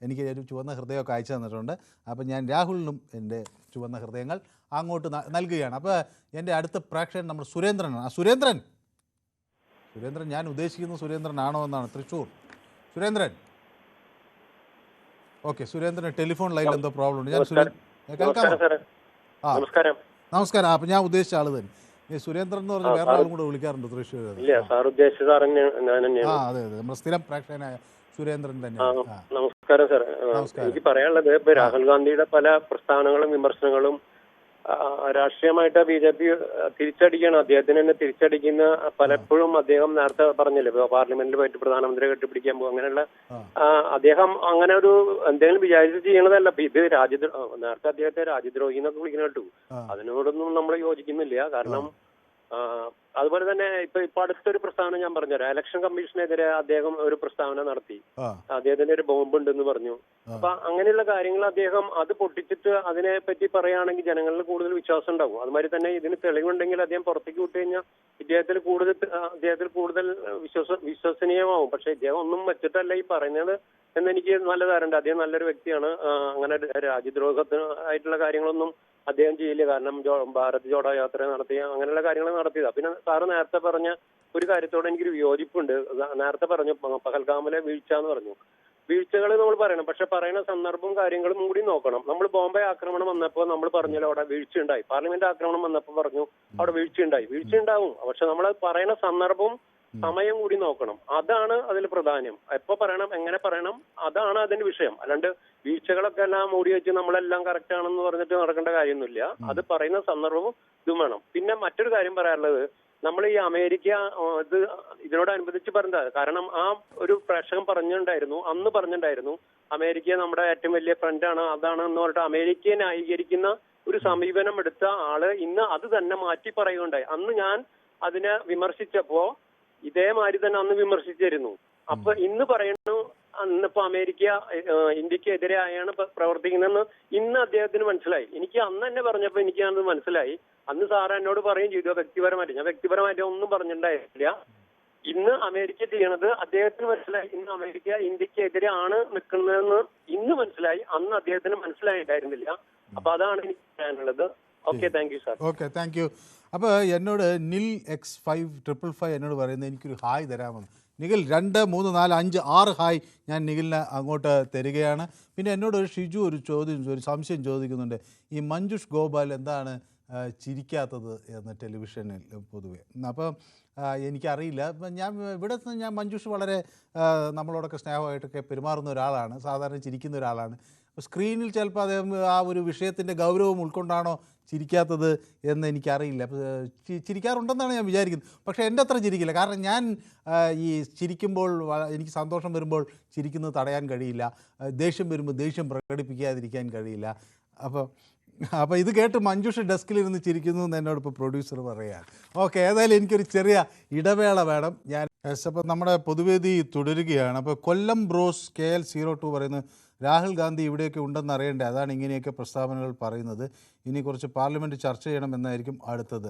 എനിക്ക് ഒരു ചുവന്ന ഹൃദയമൊക്കെ അയച്ചു തന്നിട്ടുണ്ട്. അപ്പം ഞാൻ രാഹുലിനും എൻ്റെ ചുവന്ന ഹൃദയങ്ങൾ അങ്ങോട്ട് നൽകുകയാണ്. അപ്പോൾ എൻ്റെ അടുത്ത പ്രേക്ഷകൻ നമ്മുടെ സുരേന്ദ്രനാണ്. സുരേന്ദ്രൻ, ഞാൻ ഉദ്ദേശിക്കുന്ന സുരേന്ദ്രനാണോ എന്നാണ്. തൃശ്ശൂർ സുരേന്ദ്രൻ. ഓക്കെ, സുരേന്ദ്രൻ ടെലിഫോൺ ലൈനിൽ എന്തോ പ്രോബ്ലം ഉണ്ട്. നമസ്കാരം. അപ്പം ഞാൻ ഉദ്ദേശിച്ച ആള് തന്നെ സുരേന്ദ്രൻ എന്ന് പറഞ്ഞ വേറെ ആളും കൂടെ വിളിക്കാറുണ്ട് തൃശ്ശൂർ. അതെ, നമ്മുടെ സ്ഥിരം പ്രേക്ഷകനായ സുരേന്ദ്രൻ തന്നെ. നമസ്കാരം സാർ. എനിക്ക് പറയാനുള്ളത്, ഇപ്പൊ രാഹുൽ ഗാന്ധിയുടെ പല പ്രസ്താവനകളും വിമർശനങ്ങളും രാഷ്ട്രീയമായിട്ട് BJP തിരിച്ചടിക്കുകയാണ്. അദ്ദേഹത്തിന് തന്നെ തിരിച്ചടിക്കുന്ന പലപ്പോഴും അദ്ദേഹം നേരത്തെ പറഞ്ഞില്ലേ, പാർലമെന്റിൽ പോയിട്ട് പ്രധാനമന്ത്രിയെ കെട്ടിപ്പിടിക്കാൻ പോകും, അങ്ങനെയുള്ള അദ്ദേഹം അങ്ങനെ ഒരു എന്തെങ്കിലും വിചാരിച്ച് ചെയ്യണതല്ല. ഇത് നേരത്തെ അദ്ദേഹത്തെ രാജ്യദ്രോഹി എന്നൊക്കെ വിളിക്കുന്ന കേട്ടു. അതിനോടൊന്നും നമ്മൾ യോജിക്കുന്നില്ല. കാരണം അതുപോലെ തന്നെ ഇപ്പൊ അടുത്തൊരു പ്രസ്താവന ഞാൻ പറഞ്ഞുതരാം. ഇലക്ഷൻ കമ്മീഷനെതിരെ അദ്ദേഹം ഒരു പ്രസ്താവന നടത്തി. അദ്ദേഹത്തിന്റെ ഒരു ബോംബ് ഉണ്ടെന്ന് പറഞ്ഞു. അപ്പൊ അങ്ങനെയുള്ള കാര്യങ്ങൾ അദ്ദേഹം അത് പൊട്ടിച്ചിട്ട് അതിനെ പറ്റി പറയുകയാണെങ്കിൽ ജനങ്ങളിൽ കൂടുതൽ വിശ്വാസം ഉണ്ടാവും. അതുമാതിരി തന്നെ ഇതിന് തെളിവുണ്ടെങ്കിൽ അദ്ദേഹം പുറത്തേക്ക് വിട്ടു കഴിഞ്ഞാൽ അദ്ദേഹത്തിൽ കൂടുതൽ വിശ്വസനീയമാവും. പക്ഷെ ഇദ്ദേഹം ഒന്നും വെച്ചിട്ടല്ല ഈ പറയുന്നത് എന്നെനിക്ക് നല്ല ധാരണ. അദ്ദേഹം നല്ലൊരു വ്യക്തിയാണ്. അങ്ങനെ രാജ്യദ്രോഹത്തിനായിട്ടുള്ള കാര്യങ്ങളൊന്നും അദ്ദേഹം ചെയ്യില്ല. കാരണം ഭാരത് ജോഡോ യാത്ര നടത്തിയ അങ്ങനെയുള്ള കാര്യങ്ങൾ നടത്തിയതാ. പിന്നെ സാറ് നേരത്തെ പറഞ്ഞ ഒരു കാര്യത്തോടെ എനിക്കൊരു വിയോജിപ്പുണ്ട്. നേരത്തെ പറഞ്ഞു പഹൽഗാമിലെ വീഴ്ച എന്ന് പറഞ്ഞു. വീഴ്ചകൾ നമ്മൾ പറയണം, പക്ഷെ പറയുന്ന സന്ദർഭവും കാര്യങ്ങളും കൂടി നോക്കണം. നമ്മൾ ബോംബെ ആക്രമണം വന്നപ്പോൾ നമ്മൾ പറഞ്ഞല്ലോ അവിടെ വീഴ്ച ഉണ്ടായി. പാർലമെന്റ് ആക്രമണം വന്നപ്പോൾ പറഞ്ഞു അവിടെ വീഴ്ച ഉണ്ടാവും. പക്ഷെ നമ്മൾ പറയുന്ന സന്ദർഭവും സമയം കൂടി നോക്കണം. അതാണ് അതിൽ പ്രധാനം. എപ്പോ പറയണം, എങ്ങനെ പറയണം, അതാണ് അതിന്റെ വിഷയം. അല്ലാണ്ട് വീഴ്ചകളൊക്കെ എല്ലാം മൂടി വെച്ച് നമ്മളെല്ലാം കറക്റ്റ് ആണെന്ന് പറഞ്ഞിട്ട് നടക്കേണ്ട കാര്യമൊന്നുമില്ല. അത് പറയുന്ന സന്ദർഭവും ഇതും വേണം. പിന്നെ മറ്റൊരു കാര്യം പറയാനുള്ളത്, നമ്മൾ ഈ അമേരിക്ക ഇതിനോടനുബന്ധിച്ച് പറഞ്ഞത്, കാരണം ആ ഒരു പ്രേക്ഷകൻ അന്ന് പറഞ്ഞിട്ടുണ്ടായിരുന്നു അമേരിക്ക നമ്മുടെ ഏറ്റവും വലിയ ഫ്രണ്ടാണ്, അതാണ് എന്ന് പറഞ്ഞിട്ട് അമേരിക്കയെ ന്യായീകരിക്കുന്ന ഒരു സമീപനം എടുത്ത ആള് ഇന്ന് അത് തന്നെ മാറ്റി പറയുകയുണ്ടായി. അന്ന് ഞാൻ അതിനെ വിമർശിച്ചപ്പോ ഇതേമാതിരി തന്നെ അന്ന് വിമർശിച്ചിരുന്നു. അപ്പൊ ഇന്ന് പറയുന്നു ഇന്നിപ്പോ അമേരിക്ക ഇന്ത്യക്കെതിരെയാണ് പ്രവർത്തിക്കുന്നതെന്ന് ഇന്ന് അദ്ദേഹത്തിന് മനസ്സിലായി. എനിക്ക് അന്ന് തന്നെ പറഞ്ഞപ്പോ എനിക്ക് അത് മനസ്സിലായി. അന്ന് സാറ് എന്നോട് പറയുകയും ചെയ്തു വ്യക്തിപരമായിട്ട്. ഞാൻ വ്യക്തിപരമായിട്ട് ഒന്നും പറഞ്ഞിട്ടുണ്ടായില്ല. ഇന്ന് അമേരിക്ക ചെയ്യണത് അദ്ദേഹത്തിന് മനസ്സിലായി. ഇന്ന് അമേരിക്ക ഇന്ത്യക്കെതിരെയാണ് നിൽക്കുന്നതെന്ന് ഇന്ന് മനസ്സിലായി. അന്ന് അദ്ദേഹത്തിന് മനസ്സിലായിട്ടായിരുന്നില്ല. അപ്പൊ അതാണ് എനിക്ക് പറയാനുള്ളത്. Okay, thank you sir. Okay, thank you. അപ്പോൾ എന്നോട് നിൽ X5555 എന്നോട് പറയുന്നത് എനിക്കൊരു ഹായ് തരാമെന്ന്. നിഖിൽ 2, 3, 4, 5, 6 ഹായ് ഞാൻ നിഖിലിന് അങ്ങോട്ട് തരികയാണ്. പിന്നെ എന്നോട് ഒരു ഷിജു ഒരു സംശയം ചോദിക്കുന്നുണ്ട്. ഈ മഞ്ജുഷ് ഗോപാൽ എന്താണ് ചിരിക്കാത്തത് എന്ന് ടെലിവിഷനിൽ പൊതുവെ. അപ്പം എനിക്കറിയില്ല. ഞാൻ മഞ്ജുഷ് വളരെ നമ്മളോടൊക്കെ സ്നേഹമായിട്ടൊക്കെ പെരുമാറുന്ന ഒരാളാണ്, സാധാരണ ചിരിക്കുന്ന ഒരാളാണ്. സ്ക്രീനിൽ ചിലപ്പോൾ അദ്ദേഹം ആ ഒരു വിഷയത്തിൻ്റെ ഗൗരവം ഉൾക്കൊണ്ടാണോ ചിരിക്കാത്തത് എന്ന് എനിക്കറിയില്ല. ചിരിക്കാറുണ്ടെന്നാണ് ഞാൻ വിചാരിക്കുന്നത്. പക്ഷേ എൻ്റെ അത്ര ചിരിക്കില്ല. കാരണം ഞാൻ ഈ ചിരിക്കുമ്പോൾ എനിക്ക് സന്തോഷം വരുമ്പോൾ ചിരിക്കുന്നത് തടയാൻ കഴിയില്ല, ദേഷ്യം വരുമ്പോൾ ദേഷ്യം പ്രകടിപ്പിക്കാതിരിക്കാൻ കഴിയില്ല. അപ്പോൾ ഇത് കേട്ട് മഞ്ജുഷ് ഡെസ്കിലിരുന്ന് ചിരിക്കുന്നു എന്ന് എന്നോട് ഇപ്പോൾ പ്രൊഡ്യൂസർ പറയുകയാണ്. ഓക്കെ, ഏതായാലും എനിക്കൊരു ചെറിയ ഇടവേള വേണം. അപ്പോൾ നമ്മുടെ പൊതുവേദി തുടരുകയാണ്. അപ്പോൾ കൊല്ലം ബ്രോസ് KL02 പറയുന്നത് രാഹുൽ ഗാന്ധി ഇവിടെയൊക്കെ ഉണ്ടെന്ന് അറിയണ്ടേ, അതാണ് ഇങ്ങനെയൊക്കെ പ്രസ്താവനകൾ പറയുന്നത്. ഇനി കുറച്ച് പാർലമെൻറ്റ് ചർച്ച ചെയ്യണമെന്നായിരിക്കും അടുത്തത്.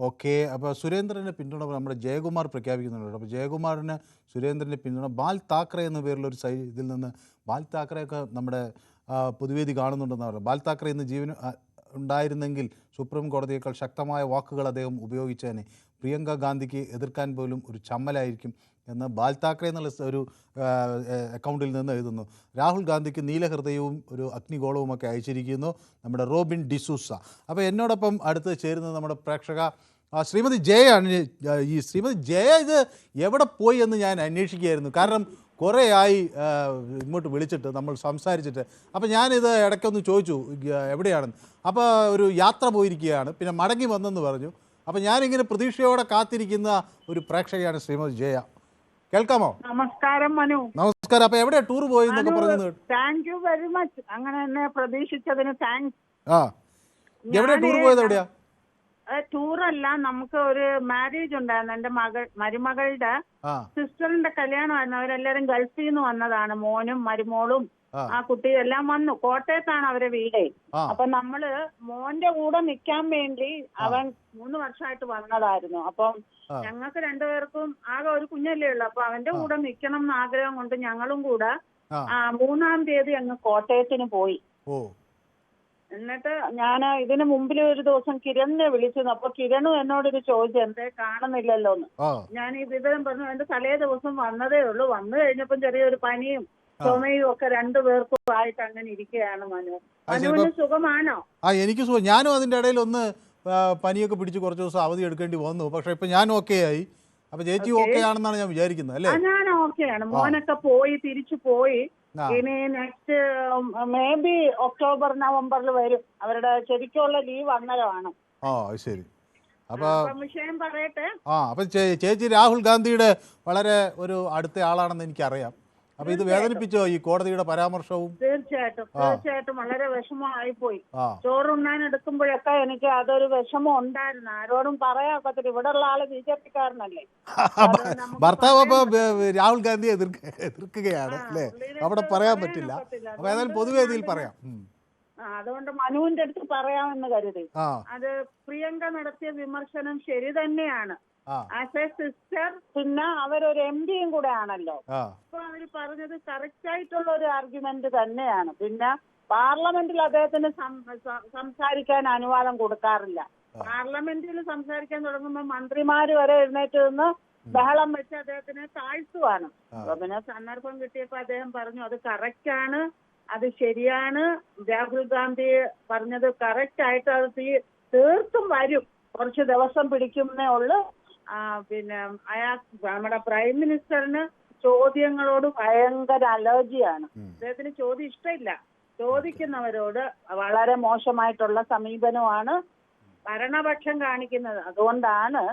ഓക്കെ, അപ്പോൾ സുരേന്ദ്രന് പിന്തുണ നമ്മുടെ ജയകുമാർ പ്രഖ്യാപിക്കുന്നുണ്ട്. അപ്പോൾ ജയകുമാറിന് സുരേന്ദ്രൻ്റെ പിന്തുണ. ബാൽ താക്കറെ എന്ന പേരിലൊരു ഇതിൽ നിന്ന് ബാൽ താക്കറെയൊക്കെ നമ്മുടെ പൊതുവേദി കാണുന്നുണ്ടെന്ന് പറഞ്ഞു. ബാൽ താക്കറെ ഇന്ന് ജീവൻ ഉണ്ടായിരുന്നെങ്കിൽ സുപ്രീം കോടതിയേക്കാൾ ശക്തമായ വാക്കുകൾ അദ്ദേഹം ഉപയോഗിച്ചേനെ. പ്രിയങ്ക ഗാന്ധിക്ക് എതിർക്കാൻ പോലും ഒരു ചമ്മലായിരിക്കും എന്ന് ബാൽ താക്കറെ എന്നുള്ള ഒരു അക്കൗണ്ടിൽ നിന്ന് എഴുതുന്നു. രാഹുൽ ഗാന്ധിക്ക് നീലഹൃദയവും ഒരു അഗ്നിഗോളവുമൊക്കെ അയച്ചിരിക്കുന്നു നമ്മുടെ റോബിൻ ഡിസൂസ. അപ്പോൾ എന്നോടൊപ്പം അടുത്ത് ചേരുന്നത് നമ്മുടെ പ്രേക്ഷക ശ്രീമതി ജയയാണ്. ഈ ശ്രീമതി ജയ ഇത് എവിടെ പോയി എന്ന് ഞാൻ അന്വേഷിക്കുകയായിരുന്നു. കാരണം കുറേ ആയി ഇങ്ങോട്ട് വിളിച്ചിട്ട് നമ്മൾ സംസാരിച്ചിട്ട്. അപ്പോൾ ഞാനിത് ഇടയ്ക്കൊന്ന് ചോദിച്ചു എവിടെയാണെന്ന്. അപ്പോൾ ഒരു യാത്ര പോയിരിക്കുകയാണ്, പിന്നെ മടങ്ങി വന്നെന്ന് പറഞ്ഞു. അപ്പോൾ ഞാനിങ്ങനെ പ്രതീക്ഷയോടെ കാത്തിരിക്കുന്ന ഒരു പ്രേക്ഷകയാണ് ശ്രീമതി ജയ. കേൾക്കാമോ? നമസ്കാരം മനു. നമസ്കാരം. അപ്പോൾ എവിടെയാ ടൂർ പോയി എന്നൊക്കെ പറയുന്നത്? Thank you very much. അങ്ങനെ എന്നെ പ്രതീക്ഷിച്ചതിന് താങ്ക്സ്. എവിടെയാ ടൂർ പോയത്? എവിടെയാ? ടൂറല്ല, നമുക്ക് ഒരു മാരേജ് ഉണ്ടായിരുന്നു. എന്റെ മരുമകളുടെ സിസ്റ്ററിന്റെ കല്യാണമായിരുന്നു. അവരെല്ലാരും ഗൾഫിൽ നിന്ന് വന്നതാണ്. മോനും മരുമോളും ആ കുട്ടിയും എല്ലാം വന്നു. കോട്ടയത്താണ് അവരെ വീടേ. അപ്പൊ നമ്മള് മോന്റെ കൂടെ നിക്കാൻ വേണ്ടി അവൻ 3 വർഷമായിട്ട് വന്നതായിരുന്നു. അപ്പം ഞങ്ങൾക്ക് രണ്ടുപേർക്കും ആകെ ഒരു കുഞ്ഞല്ലേ ഉള്ളു. അപ്പൊ അവന്റെ കൂടെ നിക്കണം എന്ന് ആഗ്രഹം കൊണ്ട് ഞങ്ങളും കൂടെ 3-ാം തീയതി അങ്ങ് കോട്ടയത്തിന് പോയി. എന്നിട്ട് ഞാൻ ഇതിന് മുമ്പിൽ ഒരു ദിവസം കിരണിനെ വിളിച്ചിരുന്നു. അപ്പൊ കിരണും എന്നോടൊരു ചോദിച്ചു എന്തേ കാണുന്നില്ലല്ലോന്ന്. ഞാൻ ഈ വിവരം പറഞ്ഞു. എന്റെ തലേ ദിവസം വന്നതേ ഉള്ളൂ. വന്നു കഴിഞ്ഞപ്പം ചെറിയൊരു പനിയും ചുമയും ഒക്കെ 2 പേർക്കും ആയിട്ട് അങ്ങനെ ഇരിക്കുകയാണ്. മനുവിന് സുഖമാണോ? എനിക്ക് സുഖം. ഞാനും അതിന്റെ ഇടയിൽ ഒന്ന് പനിയൊക്കെ പിടിച്ച് കുറച്ച് ദിവസം അവധി എടുക്കേണ്ടി വന്നു. പക്ഷെ ഇപ്പൊ ഞാൻ ഓക്കെ ആയി. അപ്പൊ ചേച്ചി ഓക്കെ ആണെന്നാണ് ഞാൻ വിചാരിക്കുന്നത് അല്ലേ? ഞാൻ ഓക്കെയാണ്. മോനൊക്കെ പോയി തിരിച്ചു പോയി. ഇനി നെക്സ്റ്റ് മേ ബി ഒക്ടോബർ നവംബറിൽ വരും. അവരുടെ ശരിക്കുള്ള ലീവ് അന്നേരമാണ്. ശരി. അപ്പൊ വിഷയം പറയട്ടെ. അപ്പൊ ചേച്ചി രാഹുൽ ഗാന്ധിയുടെ വളരെ ഒരു അടുത്ത ആളാണെന്ന് എനിക്കറിയാം. അപ്പൊ ഇത് വേദനിപ്പിച്ചോ ഈ കോടതിയുടെ പരാമർശവും? തീർച്ചയായിട്ടും വളരെ വിഷമമായി പോയി. ചോറുണ്ണാൻ എടുക്കുമ്പോഴൊക്കെ എനിക്ക് അതൊരു വിഷമം ഉണ്ടായിരുന്നു. ആരോടും പറയാക്കത്തില്ല. ഇവിടെ ഉള്ള ആള് BJP-കാരനല്ലേ. ഭർത്താവ് അപ്പൊ രാഹുൽ ഗാന്ധിയെ എതിർക്കുകയാണ് അല്ലേ? അവിടെ പറയാൻ പറ്റില്ല. അപ്പൊ ഏതായാലും പൊതുവേദിയിൽ പറയാം. അതുകൊണ്ട് മനുവിന്റെ അടുത്ത് പറയാമെന്ന് കരുതി. അത് പ്രിയങ്ക നടത്തിയ വിമർശനം ശരി തന്നെയാണ്. ആസ് എ സിസ്റ്റർ, പിന്നെ അവരൊരു MPയും കൂടെ ആണല്ലോ. അപ്പൊ അവര് പറഞ്ഞത് കറക്റ്റ് ആയിട്ടുള്ള ഒരു ആർഗ്യുമെന്റ് തന്നെയാണ്. പിന്നെ പാർലമെന്റിൽ അദ്ദേഹത്തിന് സംസാരിക്കാൻ അനുവാദം കൊടുക്കാറില്ല. പാർലമെന്റിൽ സംസാരിക്കാൻ തുടങ്ങുമ്പോൾ മന്ത്രിമാര് വരെ എഴുന്നേറ്റ് നിന്ന് ബഹളം വെച്ച് അദ്ദേഹത്തിനെ താഴ്ത്തുവാണ്. അപ്പൊ പിന്നെ സന്ദർഭം കിട്ടിയപ്പോ അദ്ദേഹം പറഞ്ഞു അത് കറക്റ്റ് ആണ്, അത് ശരിയാണ്. രാഹുൽ ഗാന്ധി പറഞ്ഞത് കറക്റ്റ് ആയിട്ട് അത് തീർത്തും വരും. കുറച്ച് ദിവസം പിടിക്കുന്നേ ഉള്ളൂ. പിന്നെ നമ്മുടെ പ്രൈം മിനിസ്റ്ററിന് ചോദ്യങ്ങളോട് ഭയങ്കര അലർജിയാണ്. അദ്ദേഹത്തിന് ചോദ്യം ഇഷ്ടമില്ല. ചോദിക്കുന്നവരോട് വളരെ മോശമായിട്ടുള്ള സമീപനമാണ് ഭരണപക്ഷം കാണിക്കുന്നത്. അതുകൊണ്ടാണ്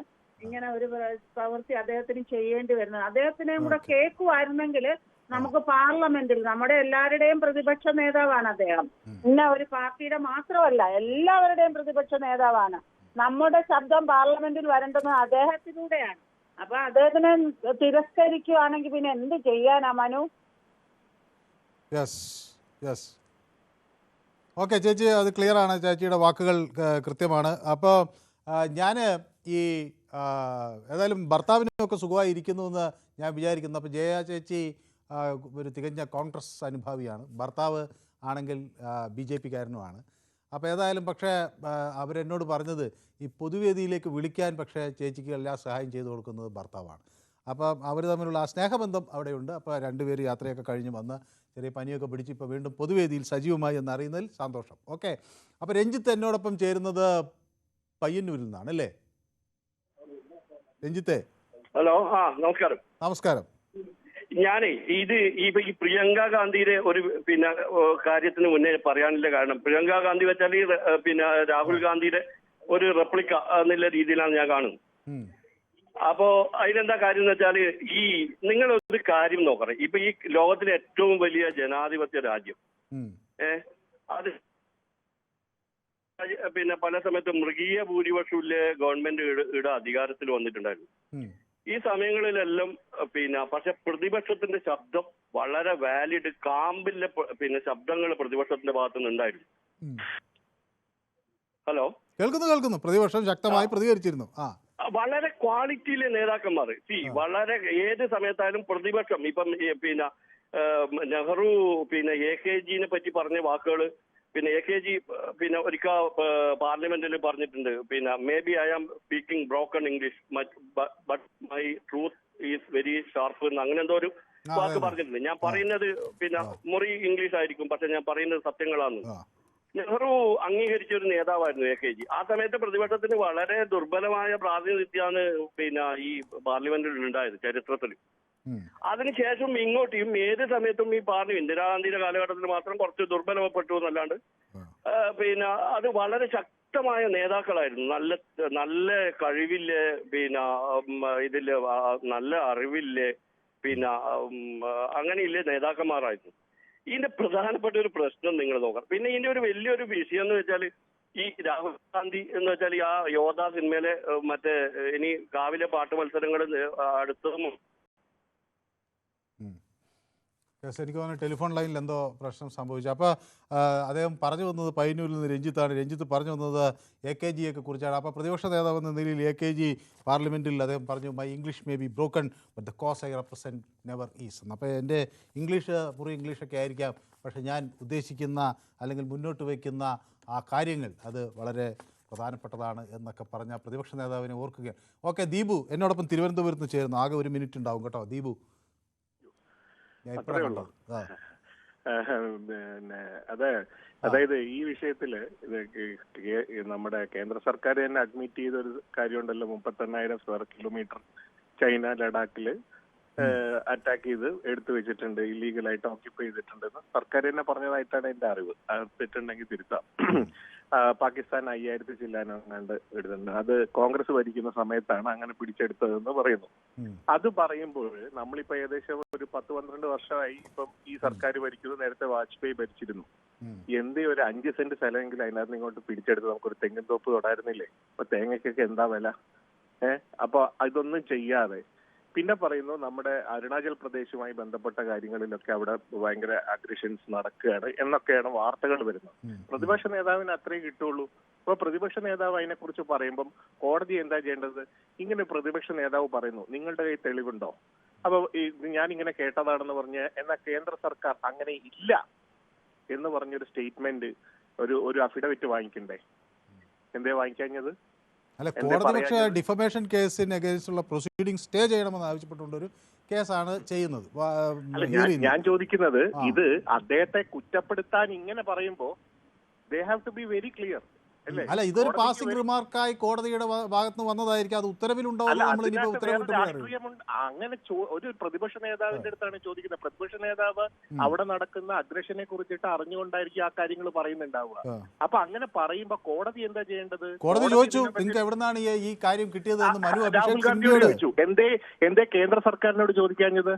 ഇങ്ങനെ ഒരു പ്രവൃത്തി അദ്ദേഹത്തിന് ചെയ്യേണ്ടി വരുന്നത്. അദ്ദേഹത്തിനെയും കൂടെ കേൾക്കുമായിരുന്നെങ്കിൽ നമുക്ക് പാർലമെന്റിൽ നമ്മുടെ എല്ലാവരുടെയും പ്രതിപക്ഷ നേതാവാണ് അദ്ദേഹം. ഇന്ന ഒരു പാർട്ടിയുടെ മാത്രമല്ല, എല്ലാവരുടെയും പ്രതിപക്ഷ നേതാവാണ്. നമ്മുടെ ശബ്ദം പാർലമെന്റിൽ വരേണ്ടത് അദ്ദേഹത്തിലൂടെയാണ്. അപ്പൊ അദ്ദേഹത്തിനെ തിരസ്കരിക്കുകയാണെങ്കിൽ പിന്നെ എന്ത് ചെയ്യാനാ മനു? ഓക്കെ ചേച്ചി, അത് ക്ലിയർ ആണ്. ചേച്ചിയുടെ വാക്കുകൾ കൃത്യമാണ്. അപ്പോൾ ഞാൻ ഈ ഏതായാലും ഭർത്താവിനൊക്കെ സുഖമായി ഇരിക്കുന്നു എന്ന് ഞാൻ വിചാരിക്കുന്നു. അപ്പോൾ ജയ ചേച്ചി ഒരു തികഞ്ഞ കോൺഗ്രസ് അനുഭാവിയാണ്, ഭർത്താവ് ആണെങ്കിൽ BJP കാരനുമാണ്. അപ്പോൾ ഏതായാലും പക്ഷേ അവരെന്നോട് പറഞ്ഞത് ഈ പൊതുവേദിയിലേക്ക് വിളിക്കാൻ പക്ഷേ ചേച്ചിക്ക് എല്ലാ സഹായം ചെയ്തു കൊടുക്കുന്നത് ഭർത്താവാണ്. അപ്പം അവർ തമ്മിലുള്ള ആ സ്നേഹബന്ധം അവിടെയുണ്ട്. അപ്പോൾ രണ്ടുപേരും യാത്രയൊക്കെ കഴിഞ്ഞ് വന്ന് ചെറിയ പനിയൊക്കെ പിടിച്ച് ഇപ്പോൾ വീണ്ടും പൊതുവേദിയിൽ സജീവമായി എന്നറിയുന്നതിൽ സന്തോഷം. ഓക്കെ, അപ്പോൾ രഞ്ജിത്ത് എന്നോടൊപ്പം ചേരുന്നത് പയ്യന്നൂരിൽ നിന്നാണ് അല്ലേ? രഞ്ജിത്തെ, ഹലോ. നമസ്കാരം. നമസ്കാരം. ഞാനേ ഈ പ്രിയങ്ക ഗാന്ധിയുടെ ഒരു കാര്യത്തിന് മുന്നേ പറയാനുള്ള കാരണം, പ്രിയങ്ക ഗാന്ധി വെച്ചാൽ രാഹുൽ ഗാന്ധിയുടെ ഒരു റെപ്ലിക്ക എന്നുള്ള രീതിയിലാണ് ഞാൻ കാണുന്നത്. അപ്പോ അതിനെന്താ കാര്യം എന്ന് വെച്ചാല്, നിങ്ങളൊരു കാര്യം നോക്കറേ, ഇപ്പൊ ഈ ലോകത്തിലെ ഏറ്റവും വലിയ ജനാധിപത്യ രാജ്യം അത് പല സമയത്ത് മൃഗീയ ഭൂരിപക്ഷമില്ല ഗവൺമെന്റ് ഇവിടെ അധികാരത്തിൽ വന്നിട്ടുണ്ടായിരുന്നു. ഈ സമയങ്ങളിലെല്ലാം പക്ഷെ പ്രതിപക്ഷത്തിന്റെ ശബ്ദം വളരെ വാലിഡ് കാമ്പിലെ ശബ്ദങ്ങൾ പ്രതിപക്ഷത്തിന്റെ ഭാഗത്തു നിന്നുണ്ടായിരുന്നു. ഹലോ, കേൾക്കുന്നു. പ്രതിപക്ഷം ശക്തമായി പ്രതികരിച്ചിരുന്നു. വളരെ ക്വാളിറ്റിയിലെ നേതാക്കന്മാർ വളരെ ഏത് സമയത്തായാലും പ്രതിപക്ഷം ഇപ്പം നെഹ്റു AKGനെ പറ്റി പറഞ്ഞ വാക്കുകൾ AKG ഒരിക്കൽ പാർലമെന്റിൽ പറഞ്ഞിട്ടുണ്ട്, may be I am speaking broken English but my truth is very sharp എന്ന് അങ്ങനെ എന്തോ ഒരു വാക്ക് പറഞ്ഞിട്ടുണ്ട്. ഞാൻ പറയുന്നത് മുറി ഇംഗ്ലീഷ് ആയിരിക്കും, പക്ഷെ ഞാൻ പറയുന്നത് സത്യങ്ങളാണ്. നെഹ്റു അംഗീകരിച്ച ഒരു നേതാവായിരുന്നു AKG. ആ സമയത്ത് പ്രതിപക്ഷത്തിന് വളരെ ദുർബലമായ പ്രാതിനിധ്യമാണ് ഈ പാർലമെന്റിൽ ഉണ്ടായത് ചരിത്രത്തിൽ. അതിനുശേഷം ഇങ്ങോട്ടും ഏത് സമയത്തും ഈ ഇന്ദിരാഗാന്ധിയുടെ കാലഘട്ടത്തിൽ മാത്രം കുറച്ച് ദുർബലപ്പെട്ടു എന്നല്ലാണ്ട് അത് വളരെ ശക്തമായ നേതാക്കളായിരുന്നു. നല്ല കഴിവില്ലേ, ഇതില് നല്ല അറിവില്ലേ, അങ്ങനെയില്ലേ നേതാക്കന്മാരായിരുന്നു. ഇതിന്റെ പ്രധാനപ്പെട്ട ഒരു പ്രശ്നം നിങ്ങൾ നോക്കണം. പിന്നെ ഇതിന്റെ ഒരു വലിയൊരു വിഷയം എന്ന് വെച്ചാൽ ഈ രാഹുൽ ഗാന്ധി എന്ന് വെച്ചാൽ ആ യോധ സിനിമയിലെ മറ്റേ ഇനി കാവിലെ പാട്ട് മത്സരങ്ങൾ അടുത്തതും എനിക്ക് തോന്നുന്നു ടെലിഫോൺ ലൈനിൽ എന്തോ പ്രശ്നം സംഭവിച്ചു. അപ്പോൾ അദ്ദേഹം പറഞ്ഞു വന്നത് പയ്യന്നൂരിൽ നിന്ന് രഞ്ജിത്താണ്. രഞ്ജിത്ത് പറഞ്ഞു വന്നത് AKGയെ കുറിച്ചാണ്. അപ്പോൾ പ്രതിപക്ഷ നേതാവ് എന്ന നിലയിൽ AKG പാർലമെൻറ്റിൽ അദ്ദേഹം പറഞ്ഞു, my English may be broken but the cause I represent never is എന്ന്. അപ്പോൾ എൻ്റെ ഇംഗ്ലീഷ് മുറി ഇംഗ്ലീഷൊക്കെ ആയിരിക്കാം, പക്ഷേ ഞാൻ ഉദ്ദേശിക്കുന്ന അല്ലെങ്കിൽ മുന്നോട്ട് വയ്ക്കുന്ന ആ കാര്യങ്ങൾ അത് വളരെ പ്രധാനപ്പെട്ടതാണ് എന്നൊക്കെ പറഞ്ഞ പ്രതിപക്ഷ നേതാവിനെ ഓർക്കുകയാണ്. ഓക്കെ, ദീപു എന്നോടൊപ്പം തിരുവനന്തപുരത്ത് ചേരുന്നു. ആകെ ഒരു മിനിറ്റ് ഉണ്ടാവും കേട്ടോ ദീപു. അതായത് ഈ വിഷയത്തില് നമ്മുടെ കേന്ദ്ര സർക്കാർ തന്നെ അഡ്മിറ്റ് ചെയ്ത ഒരു കാര്യമുണ്ടല്ലോ, 38,000 സ്ക്വയർ കിലോമീറ്റർ ചൈന ലഡാക്കില് അറ്റാക്ക് ചെയ്ത് എടുത്തു വെച്ചിട്ടുണ്ട്, ഇല്ലീഗലായിട്ട് ഓക്യുപ്പൈ ചെയ്തിട്ടുണ്ടെന്ന് സർക്കാർ തന്നെ പറഞ്ഞതായിട്ടാണ് എന്റെ അറിവ്. തെറ്റുണ്ടെങ്കിൽ തിരുത്താം. പാകിസ്ഥാൻ 5,000 ചില്ലാനോ കണ്ട് എടുത്തിട്ടുണ്ട്. അത് കോൺഗ്രസ് ഭരിക്കുന്ന സമയത്താണ് അങ്ങനെ പിടിച്ചെടുത്തതെന്ന് പറയുന്നു. അത് പറയുമ്പോൾ നമ്മളിപ്പോ ഏകദേശം ഒരു 10-12 വർഷമായി ഇപ്പം ഈ സർക്കാർ ഭരിക്കുന്നത്. നേരത്തെ വാജ്പേയി ഭരിച്ചിരുന്നു. എന്തേ ഒരു 5 സെന്റ് സ്ഥലമെങ്കിലും അതിനകത്ത് ഇങ്ങോട്ട് പിടിച്ചെടുത്ത് നമുക്കൊരു തെങ്ങിൻ തോപ്പ് തൊടായിരുന്നില്ലേ? അപ്പൊ തേങ്ങയ്ക്കൊക്കെ എന്താ വില? അപ്പൊ ഇതൊന്നും ചെയ്യാതെ പിന്നെ പറയുന്നു നമ്മുടെ അരുണാചൽ പ്രദേശുമായി ബന്ധപ്പെട്ട കാര്യങ്ങളിലൊക്കെ അവിടെ ഭയങ്കര അഗ്രഷൻസ് നടക്കുകയാണ് എന്നൊക്കെയാണ് വാർത്തകൾ വരുന്നത്. പ്രതിപക്ഷ നേതാവിന് അത്രേ കിട്ടുള്ളൂ. അപ്പൊ പ്രതിപക്ഷ നേതാവ് അതിനെക്കുറിച്ച് പറയുമ്പം കോടതി എന്താ ചെയ്യേണ്ടത്? ഇങ്ങനെ പ്രതിപക്ഷ നേതാവ് പറയുന്നു, നിങ്ങളുടെ കയ്യിൽ തെളിവുണ്ടോ? അപ്പൊ ഞാനിങ്ങനെ കേട്ടതാണെന്ന് പറഞ്ഞ് എന്നാൽ കേന്ദ്ര സർക്കാർ അങ്ങനെ ഇല്ല എന്ന് പറഞ്ഞൊരു സ്റ്റേറ്റ്മെന്റ്, ഒരു അഫിഡവിറ്റ് വാങ്ങിക്കണ്ടേ? എന്തേ വാങ്ങിക്കാഞ്ഞത്? അല്ല, കോടതി പക്ഷേ ഡിഫമേഷൻ കേസിന് അഗേൻസ്റ്റുള്ള പ്രൊസീഡിംഗ് സ്റ്റേ ചെയ്യണമെന്ന് ആവശ്യപ്പെട്ടുകൊണ്ടൊരു കേസാണ് ചെയ്യുന്നത്. ഞാൻ ചോദിക്കുന്നത്, ഇത് അദ്ദേഹത്തെ കുറ്റപ്പെടുത്താൻ ഇങ്ങനെ പറയുമ്പോ they have to be very clear. അല്ലേ? അല്ല, ഇതൊരു പാസിംഗ് റിമാർക്കായി കോടതിയുടെ ഭാഗത്ത് നിന്ന് വന്നതായിരിക്കും. അത് ഉത്തരവിലുണ്ടാവുന്നത് നമ്മൾ ഇനിയിപ്പോ ഉത്തരവ് അങ്ങനെ ഒരു പ്രതിപക്ഷ നേതാവിന്റെ അടുത്താണ് ചോദിക്കുന്നത്. പ്രതിപക്ഷ നേതാവ് അവിടെ നടക്കുന്ന അഗ്രഷനെ കുറിച്ചിട്ട് അറിഞ്ഞുകൊണ്ടായിരിക്കും ആ കാര്യങ്ങൾ പറയുന്നുണ്ടാവുക. അപ്പൊ അങ്ങനെ പറയുമ്പോ കോടതി എന്താ ചെയ്യേണ്ടത്? കോടതി ചോദിച്ചു നിങ്ങൾക്ക് എവിടുന്നാണ് ഈ കാര്യം കിട്ടിയത് എന്ന് മനു രാഹുൽ അഭിഷേക് ഗാന്ധിയോട് ചോദിച്ചു. എന്തേ കേന്ദ്ര സർക്കാരിനോട് ചോദിക്കാഞ്ഞത്?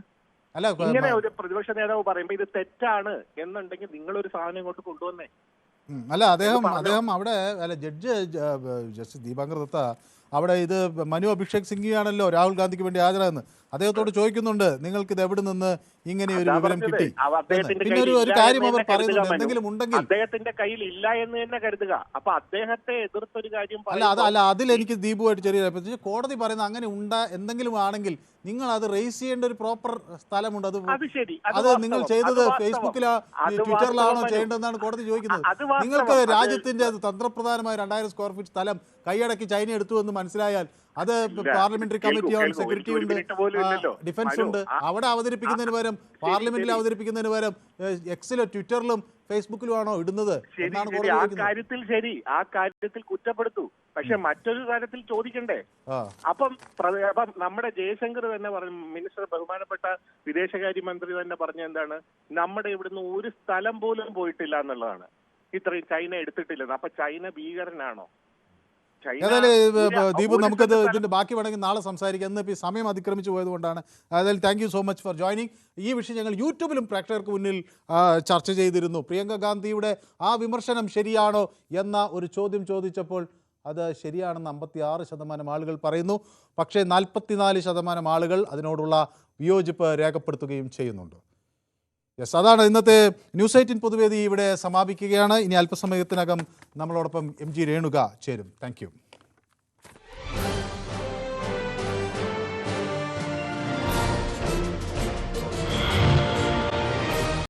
അല്ല, ഇങ്ങനെ ഒരു പ്രതിപക്ഷ നേതാവ് പറയുമ്പോ ഇത് തെറ്റാണ് എന്നുണ്ടെങ്കിൽ നിങ്ങളൊരു സാധനം ഇങ്ങോട്ട് കൊണ്ടുവന്നേ. അല്ല, അദ്ദേഹം അവിടെ അല്ല ജഡ്ജ് ജസ്റ്റിസ് ദീപാങ്കർ ദത്ത അവിടെ ഇത് മനു അഭിഷേക് സിംഗ്വിയാണല്ലോ രാഹുൽ ഗാന്ധിക്ക് വേണ്ടി ഹാജരാകുന്നത്. അദ്ദേഹത്തോട് ചോദിക്കുന്നുണ്ട് നിങ്ങൾക്ക് ഇത് എവിടെ നിന്ന് ഇങ്ങനെ ഒരു വിവരം കിട്ടി. പിന്നെ ഒരു കാര്യം അവർ പറയുന്നുണ്ട്, എന്തെങ്കിലും ഉണ്ടെങ്കിൽ അദ്ദേഹത്തിന്റെ കയ്യിൽ ഇല്ല എന്ന് തന്നെ കരുതുക. അപ്പൊ അദ്ദേഹത്തെ എതിർത്തൊരു കാര്യം അല്ല അതിൽ എനിക്ക് ദീപുമായിട്ട് ചെറിയ കോടതി പറയുന്നത് അങ്ങനെ എന്തെങ്കിലും ആണെങ്കിൽ നിങ്ങൾ അത് റേസ് ചെയ്യേണ്ട ഒരു പ്രോപ്പർ സ്ഥലമുണ്ട്. അത് നിങ്ങൾ ചെയ്തത് ഫേസ്ബുക്കിലോ ട്വിറ്ററിലാണോ ചെയ്യേണ്ടതെന്നാണ് കോടതി ചോദിക്കുന്നത്. നിങ്ങൾക്ക് രാജ്യത്തിന്റെ തന്ത്രപ്രധാനമായ 2000 സ്ക്വയർ ഫീറ്റ് സ്ഥലം കൈയടക്കി ചൈന എടുത്തു എന്ന് മനസ്സിലായാൽ അത് പാർലമെന്ററി കമ്മിറ്റി ഓൺ സെക്യൂരിറ്റി ഉണ്ട്, ഡിഫൻസ് ഉണ്ട്. അവിടെ അവതരിപ്പിക്കുന്നതിന് പകരം പാർലമെന്റിൽ അവതരിപ്പിക്കുന്നതിന് പകരം എക്സിലോ ട്വിറ്ററിലും ഫേസ്ബുക്കിലും ആണോ ഇടുന്നത് എന്നാണ് കോടതി ചോദിക്കുന്നത്. ആ കാര്യത്തിൽ കുറ്റപ്പെടുത്തു, പക്ഷെ മറ്റൊരു കാര്യത്തിൽ ചോദിക്കണ്ടേ? അപ്പം നമ്മുടെ ജയശങ്കർ തന്നെ പറഞ്ഞു, മിനിസ്റ്റർ ബഹുമാനപ്പെട്ട വിദേശകാര്യമന്ത്രി തന്നെ പറഞ്ഞ എന്താണ്, നമ്മുടെ ഇവിടുന്ന് ഒരു സ്ഥലം പോലും പോയിട്ടില്ല എന്നുള്ളതാണ്. ഇത്രയും ചൈന എടുത്തിട്ടില്ലെന്ന്. അപ്പൊ ചൈന ഭീകരനാണോ? ഏതായാലും ദീപ് നമുക്കത് ഇതിന്റെ ബാക്കി വേണമെങ്കിൽ നാളെ സംസാരിക്കാം. ഇന്ന് ഇപ്പോൾ സമയം അതിക്രമിച്ചു പോയതുകൊണ്ടാണ്. ഏതായാലും thank you so much for joining. ഈ വിഷയം ഞങ്ങൾ യൂട്യൂബിലും പ്രേക്ഷകർക്ക് മുന്നിൽ ചർച്ച ചെയ്തിരുന്നു. പ്രിയങ്ക ഗാന്ധിയുടെ ആ വിമർശനം ശരിയാണോ എന്ന ഒരു ചോദ്യം ചോദിച്ചപ്പോൾ അത് ശരിയാണെന്ന് 56% ആളുകൾ പറയുന്നു. പക്ഷേ 44% ആളുകൾ അതിനോടുള്ള വിയോജിപ്പ് രേഖപ്പെടുത്തുകയും ചെയ്യുന്നുണ്ട്. യെസ്, അതാണ് ഇന്നത്തെ ന്യൂസ് 18 പൊതുവേദി ഇവിടെ സമാപിക്കുകയാണ്. ഇനി അല്പസമയത്തിനകം നമ്മളോടൊപ്പം MG രേണുക ചേരും. Thank you.